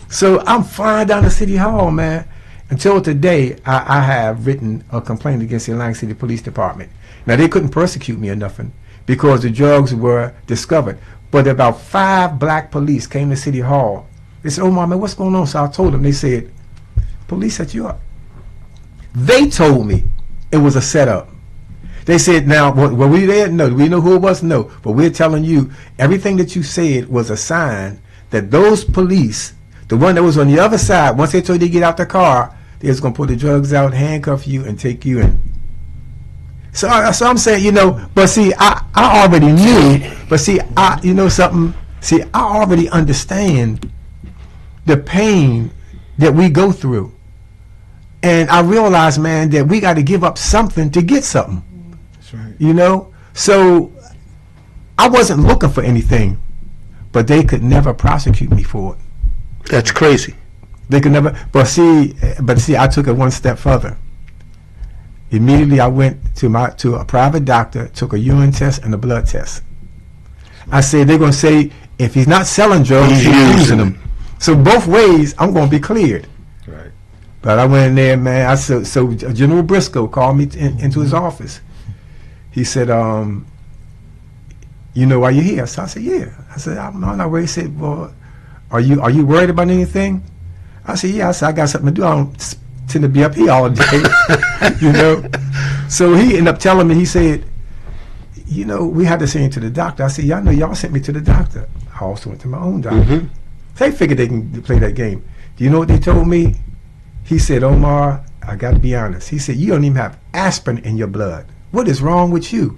[SPEAKER 5] So I'm flying down to City Hall, man. Until today, I have written a complaint against the Atlantic City Police Department. Now, they couldn't persecute me or nothing because the drugs were discovered. But about 5 black police came to City Hall. They said, oh, Mama, what's going on? So I told them. They said, police set you up. They told me it was a setup. They said, now, were we there? No. Do we know who it was? No. But we're telling you, everything that you said was a sign that those police, the one that was on the other side, once they told you to get out the car, they was going to pull the drugs out, handcuff you, and take you in. So I'm saying, but see, I already knew, but see, something, see, I already understand the pain that we go through. And I realized, man, that we got to give up something to get something.
[SPEAKER 6] That's right.
[SPEAKER 5] So I wasn't looking for anything, but they could never prosecute me for it.
[SPEAKER 1] That's crazy.
[SPEAKER 5] They could never, but see, I took it one step further. Immediately I went to a private doctor, took a urine test and a blood test. I said, they're going to say, if he's not selling drugs, he's using them. So both ways, I'm going to be cleared.
[SPEAKER 6] Right.
[SPEAKER 5] But I went in there, man. So General Briscoe called me into his office. He said, you know why you're here? So I said, yeah. I said, I'm not worried. He said, well, are you worried about anything? I said, yeah. I said, I got something to do. I don't tend to be up here all day, So he ended up telling me, he said, we had to send you to the doctor. I said, y'all know y'all sent me to the doctor. I also went to my own doctor. They figured they can play that game. Do you know what they told me? He said, Omar, I got to be honest. He said, you don't even have aspirin in your blood. What is wrong with you?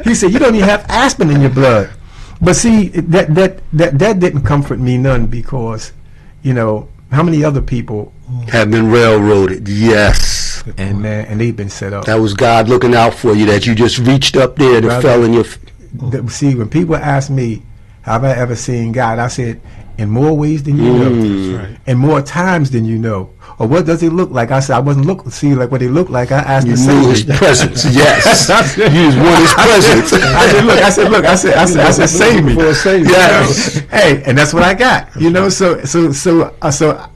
[SPEAKER 5] He said, you don't even have aspirin in your blood. But see, that didn't comfort me none, because, how many other people
[SPEAKER 1] have been railroaded? Yes.
[SPEAKER 5] And they've been set up.
[SPEAKER 1] That was God looking out for you, that you just reached up there and fell in your...
[SPEAKER 5] See, when people ask me, have I ever seen God? I said, in more ways than you know. That's right. And more times than you know. Or what does he look like? I said, I wasn't looking to see like what he looked like. I asked
[SPEAKER 1] you
[SPEAKER 5] the
[SPEAKER 1] knew his presence. Yes. You just want his presence.
[SPEAKER 5] I said, save me.
[SPEAKER 1] Yes.
[SPEAKER 5] Hey, and that's what I got. So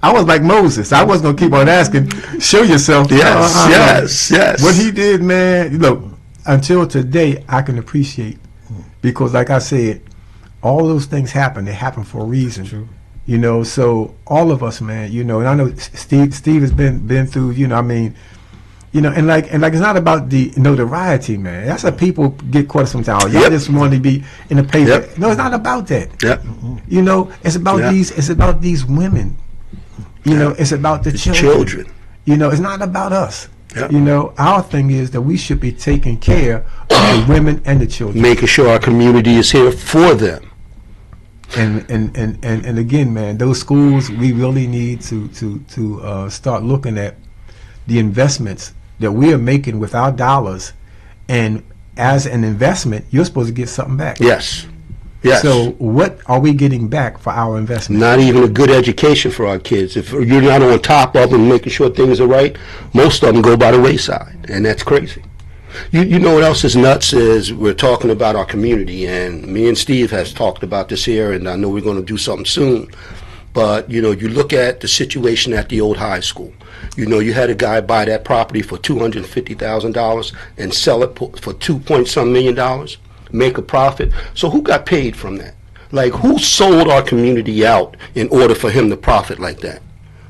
[SPEAKER 5] I was like Moses. I wasn't gonna keep on asking. Show yourself.
[SPEAKER 1] Yes.
[SPEAKER 5] What he did, man. Look, until today, I can appreciate, because, like I said, all those things happen. They happen for a reason.
[SPEAKER 6] True.
[SPEAKER 5] So all of us, man, and I know Steve has been through, and it's not about the notoriety, man. That's how people get caught sometimes. Y'all just want to be in the paper.
[SPEAKER 1] Yep.
[SPEAKER 5] No, it's not about that.
[SPEAKER 1] Yep.
[SPEAKER 5] It's about these women. It's about the children. It's not about us. Yep. Our thing is that we should be taking care of the women and the children,
[SPEAKER 1] making sure our community is here for them.
[SPEAKER 5] And again, man, those schools, we really need to start looking at the investments that we are making with our dollars, and as an investment, you're supposed to get something back.
[SPEAKER 1] Yes. Yes.
[SPEAKER 5] So what are we getting back for our investment?
[SPEAKER 1] Not even a good education for our kids. If you're not on top of them, making sure things are right, most of them go by the wayside, and that's crazy. You know what else is nuts is we're talking about our community, and me and Steve has talked about this here, and I know we're going to do something soon. But, you look at the situation at the old high school. You had a guy buy that property for $250,000 and sell it for $2 million, make a profit. So who got paid from that? Like, who sold our community out in order for him to profit like that?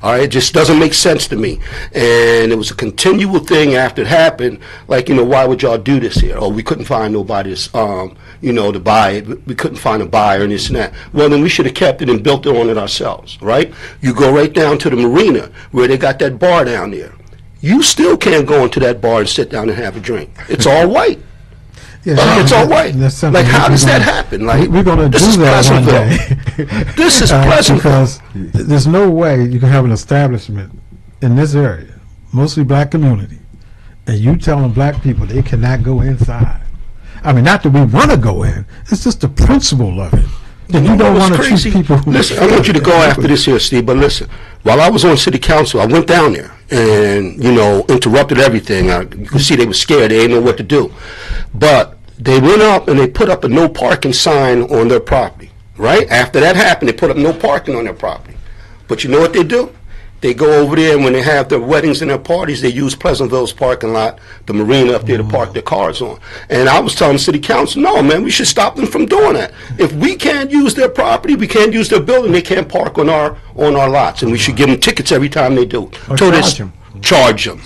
[SPEAKER 1] All right, it just doesn't make sense to me. And it was a continual thing after it happened. Like, why would y'all do this here? Oh, we couldn't find nobody to buy it. We couldn't find a buyer and this and that. Well, then we should have kept it and built it on it ourselves, right? You go right down to the marina where they got that bar down there. You still can't go into that bar and sit down and have a drink. It's all white. It's all white. Like, how does that happen? Like,
[SPEAKER 6] we're going to do that one day.
[SPEAKER 1] This is Pleasantville.
[SPEAKER 6] Because there's no way you can have an establishment in this area, mostly black community, and you telling black people they cannot go inside. I mean, not that we want to go in. It's just the principle of it. And you don't want to treat people.
[SPEAKER 1] Listen, I want you to go after this here, Steve, but listen. While I was on city council, I went down there and, interrupted everything. You could see they were scared. They didn't know what to do. But they went up and they put up a no parking sign on their property, right? After that happened, they put up no parking on their property. But you know what they do? They go over there, and when they have their weddings and their parties, they use Pleasantville's parking lot, the marina up there, to park their cars on. And I was telling city council, no, man, we should stop them from doing that. If we can't use their property, we can't use their building, they can't park on our lots, and we should give them tickets every time they do.
[SPEAKER 5] Or charge them.
[SPEAKER 1] Charge them.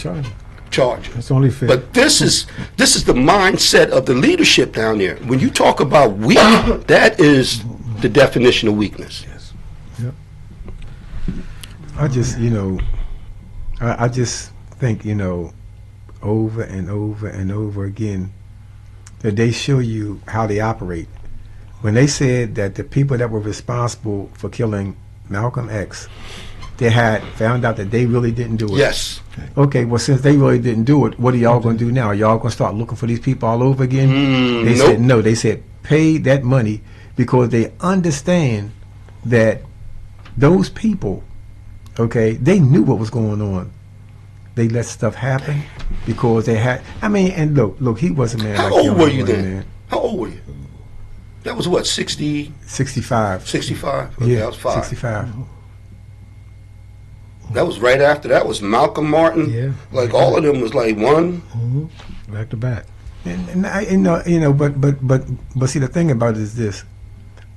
[SPEAKER 6] That's only fair.
[SPEAKER 1] But this is the mindset of the leadership down there. When you talk about weak, that is the definition of weakness.
[SPEAKER 6] Yes. Yep.
[SPEAKER 5] I just, I just think, over and over and over again, that they show you how they operate. When they said that the people that were responsible for killing Malcolm X, they had found out that they really didn't do it.
[SPEAKER 1] Yes.
[SPEAKER 5] Okay, well, since they really didn't do it, what are y'all going to do now? Are y'all going to start looking for these people all over again? They said no. They said pay that money because they understand that those people, okay, they knew what was going on. They let stuff happen because they had, and look, he was a man.
[SPEAKER 1] How old were you then? Man. How old were you? That was what, 60?
[SPEAKER 5] 65.
[SPEAKER 1] 65? Okay,
[SPEAKER 5] yeah,
[SPEAKER 1] I was 5.
[SPEAKER 5] 65.
[SPEAKER 1] That was right after that was Malcolm Martin.
[SPEAKER 6] Yeah.
[SPEAKER 1] Like all of them was like one.
[SPEAKER 6] Mm-hmm. Back to back.
[SPEAKER 5] But see, the thing about it is this: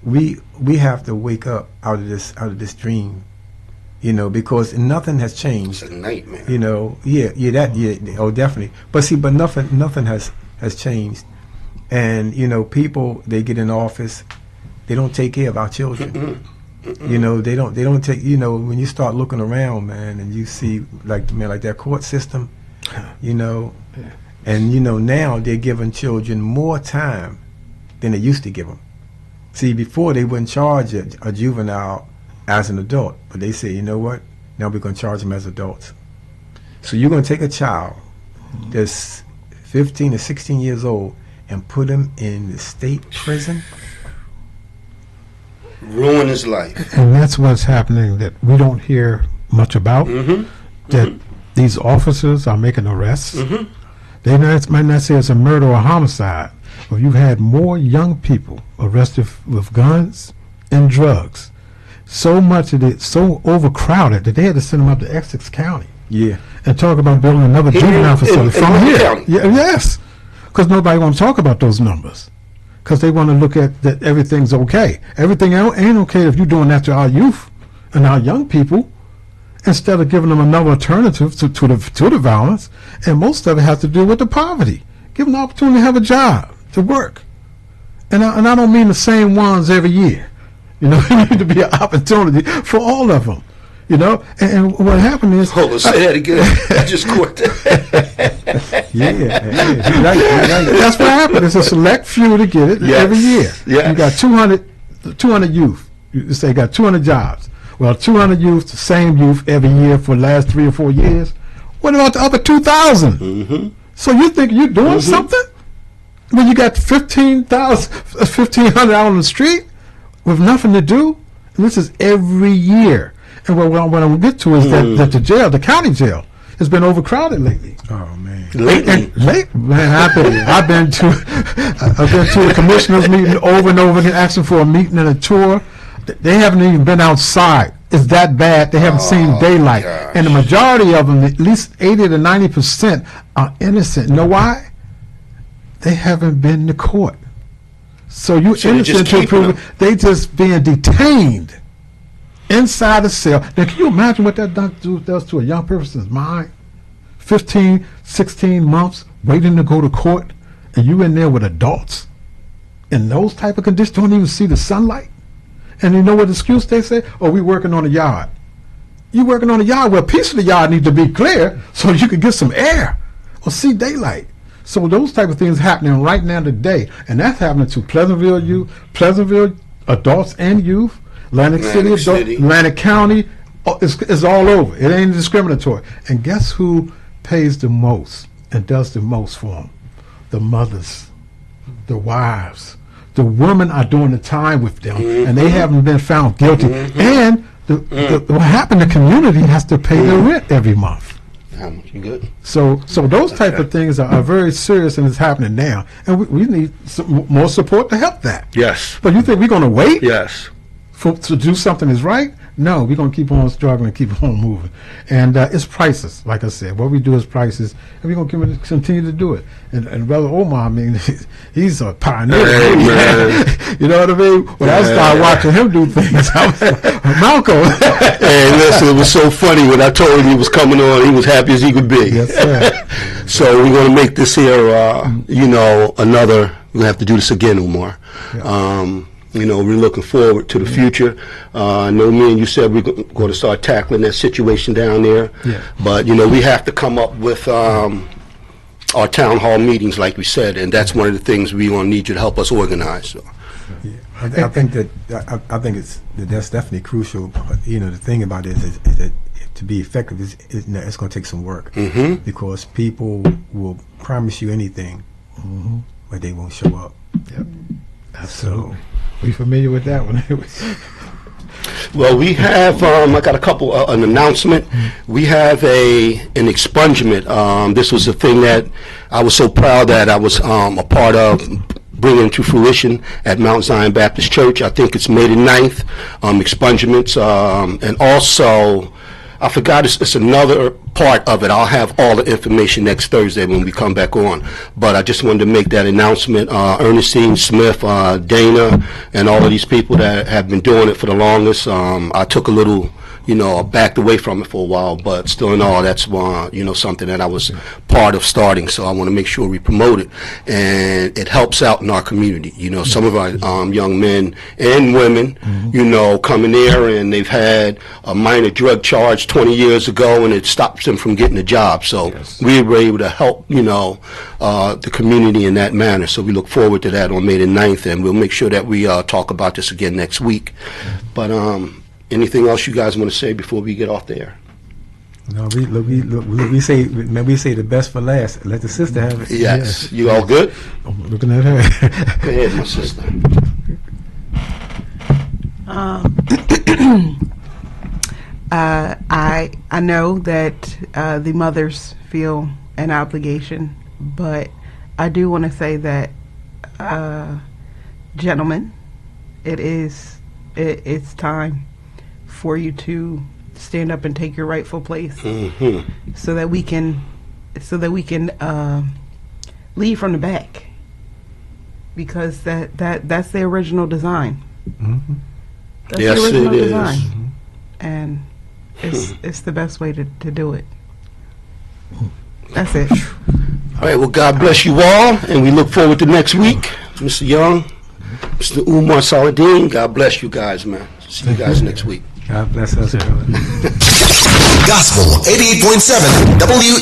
[SPEAKER 5] we have to wake up out of this dream, because nothing has changed.
[SPEAKER 1] It's a nightmare.
[SPEAKER 5] Oh, definitely. But see, nothing has changed, and people, they get in office, they don't take care of our children. They don't take, when you start looking around, man, and you see like that court system, and now they're giving children more time than they used to give them. See, before they wouldn't charge a juvenile as an adult, but they say, you know what, now we're going to charge them as adults. So you're going to take a child that's 15 or 16 years old and put him in the state prison?
[SPEAKER 1] Ruin his life.
[SPEAKER 6] And that's what's happening that we don't hear much about. That these officers are making arrests. They might not say it's a murder or a homicide, but you've had more young people arrested with guns and drugs. So much of it, so overcrowded that they had to send them up to Essex County.
[SPEAKER 5] Yeah.
[SPEAKER 6] And talk about building another juvenile facility from here. Yes. Because nobody wants to talk about those numbers. Because they want to look at that everything's okay. Everything ain't okay if you're doing that to our youth and our young people, instead of giving them another alternative to the violence. And most of it has to do with the poverty. Give them the opportunity to have a job, to work. And I don't mean the same ones every year. It need to be an opportunity for all of them. And what happened is...
[SPEAKER 1] Hold on, say that again. I just caught that.
[SPEAKER 5] Yeah.
[SPEAKER 6] That's what happened. It's a select few to get it every year.
[SPEAKER 1] Yes.
[SPEAKER 6] You got 200 youth. You say you got 200 jobs. Well, 200 youth, the same youth every year for the last 3 or 4 years. What about the other 2,000? So you think you're doing something? When you got 1,500 out on the street with nothing to do, and this is every year. And what I get to is that the jail, the county jail, has been overcrowded lately.
[SPEAKER 5] Oh man.
[SPEAKER 6] Man, I've been to the commissioners meeting over and over again, asking for a meeting and a tour. They haven't even been outside. It's that bad. They haven't seen daylight.
[SPEAKER 1] Gosh.
[SPEAKER 6] And the majority of them, at least 80 to 90%, are innocent. You know why? They haven't been to court. So you innocent to prove it. They just being detained inside a cell. Now, can you imagine what that does to a young person's mind? 15, 16 months waiting to go to court, and you in there with adults in those type of conditions, don't even see the sunlight. And you know what excuse they say? Oh, we working on a yard. You working on a yard? Well, a piece of the yard needs to be clear so you can get some air or see daylight. So those type of things happening right now today, and that's happening to Pleasantville adults and youth, Atlantic City, Atlantic County. It's all over. It ain't discriminatory. And guess who pays the most and does the most for them? The mothers, the wives. The women are doing the time with them, and they haven't been found guilty. And what happened? The community has to pay their rent every month.
[SPEAKER 1] You good?
[SPEAKER 6] So those type of things are very serious, and it's happening now. And we need some more support to help that.
[SPEAKER 1] Yes.
[SPEAKER 6] But you think we're going to wait?
[SPEAKER 1] Yes.
[SPEAKER 6] To do something is right? No, we're going to keep on struggling, keep on moving. And it's priceless, like I said. What we do is priceless, and we're going to continue to do it. And Brother Omar, I mean, he's a pioneer.
[SPEAKER 1] Hey, man.
[SPEAKER 6] You know what I mean? When I started watching him do things, I was like, Malcolm.
[SPEAKER 1] Hey, listen, it was so funny when I told him he was coming on. He was happy as he could be.
[SPEAKER 6] Yes, sir.
[SPEAKER 1] So we're going to make this here, another. We're going to have to do this again, Omar. Yeah. We're looking forward to the future. I know me and you said we're going to start tackling that situation down there.
[SPEAKER 6] Yeah.
[SPEAKER 1] But, we have to come up with our town hall meetings, like we said, and that's one of the things we going to need you to help us organize. So.
[SPEAKER 5] Yeah. I think that's definitely crucial. The thing about it is that to be effective, it's going to take some work. Because people will promise you anything, but they won't show up.
[SPEAKER 6] Yep. Absolutely. We familiar with that one?
[SPEAKER 1] Well, we have, I got a couple, an announcement. We have an expungement. This was a thing that I was so proud that I was a part of bringing to fruition at Mount Zion Baptist Church. I think it's May the 9th, expungements. And also, I forgot it's another part of it. I'll have all the information next Thursday when we come back on. But I just wanted to make that announcement. Ernestine Smith, Dana, and all of these people that have been doing it for the longest. I took a little, backed away from it for a while, but still in all, that's something that I was part of starting. So I want to make sure we promote it, and it helps out in our community. Some of our young men and women, come in there and they've had a minor drug charge 20 years ago, and it stops them from getting a job. So we were able to help, the community in that manner. So we look forward to that on May the 9th, and we'll make sure that we talk about this again next week. But anything else you guys want to say before we get off the air?
[SPEAKER 5] No, we say the best for last. Let the sister have it.
[SPEAKER 1] Yes. You all good?
[SPEAKER 6] I'm looking at her.
[SPEAKER 1] Go ahead, my sister.
[SPEAKER 2] I know that the mothers feel an obligation, but I do want to say that, gentlemen, it's time for you to stand up and take your rightful place, so that we can lead from the back, because that's the original design. That's
[SPEAKER 1] Yes,
[SPEAKER 2] the original
[SPEAKER 1] it is.
[SPEAKER 2] design, and it's the best way to do it. That's it.
[SPEAKER 1] All right, well, God bless you all, and we look forward to next week. Mr. Young, Mr. Umar Saladin, God bless you guys, man. See you guys next week.
[SPEAKER 5] God bless us.
[SPEAKER 7] Gospel 88.7 W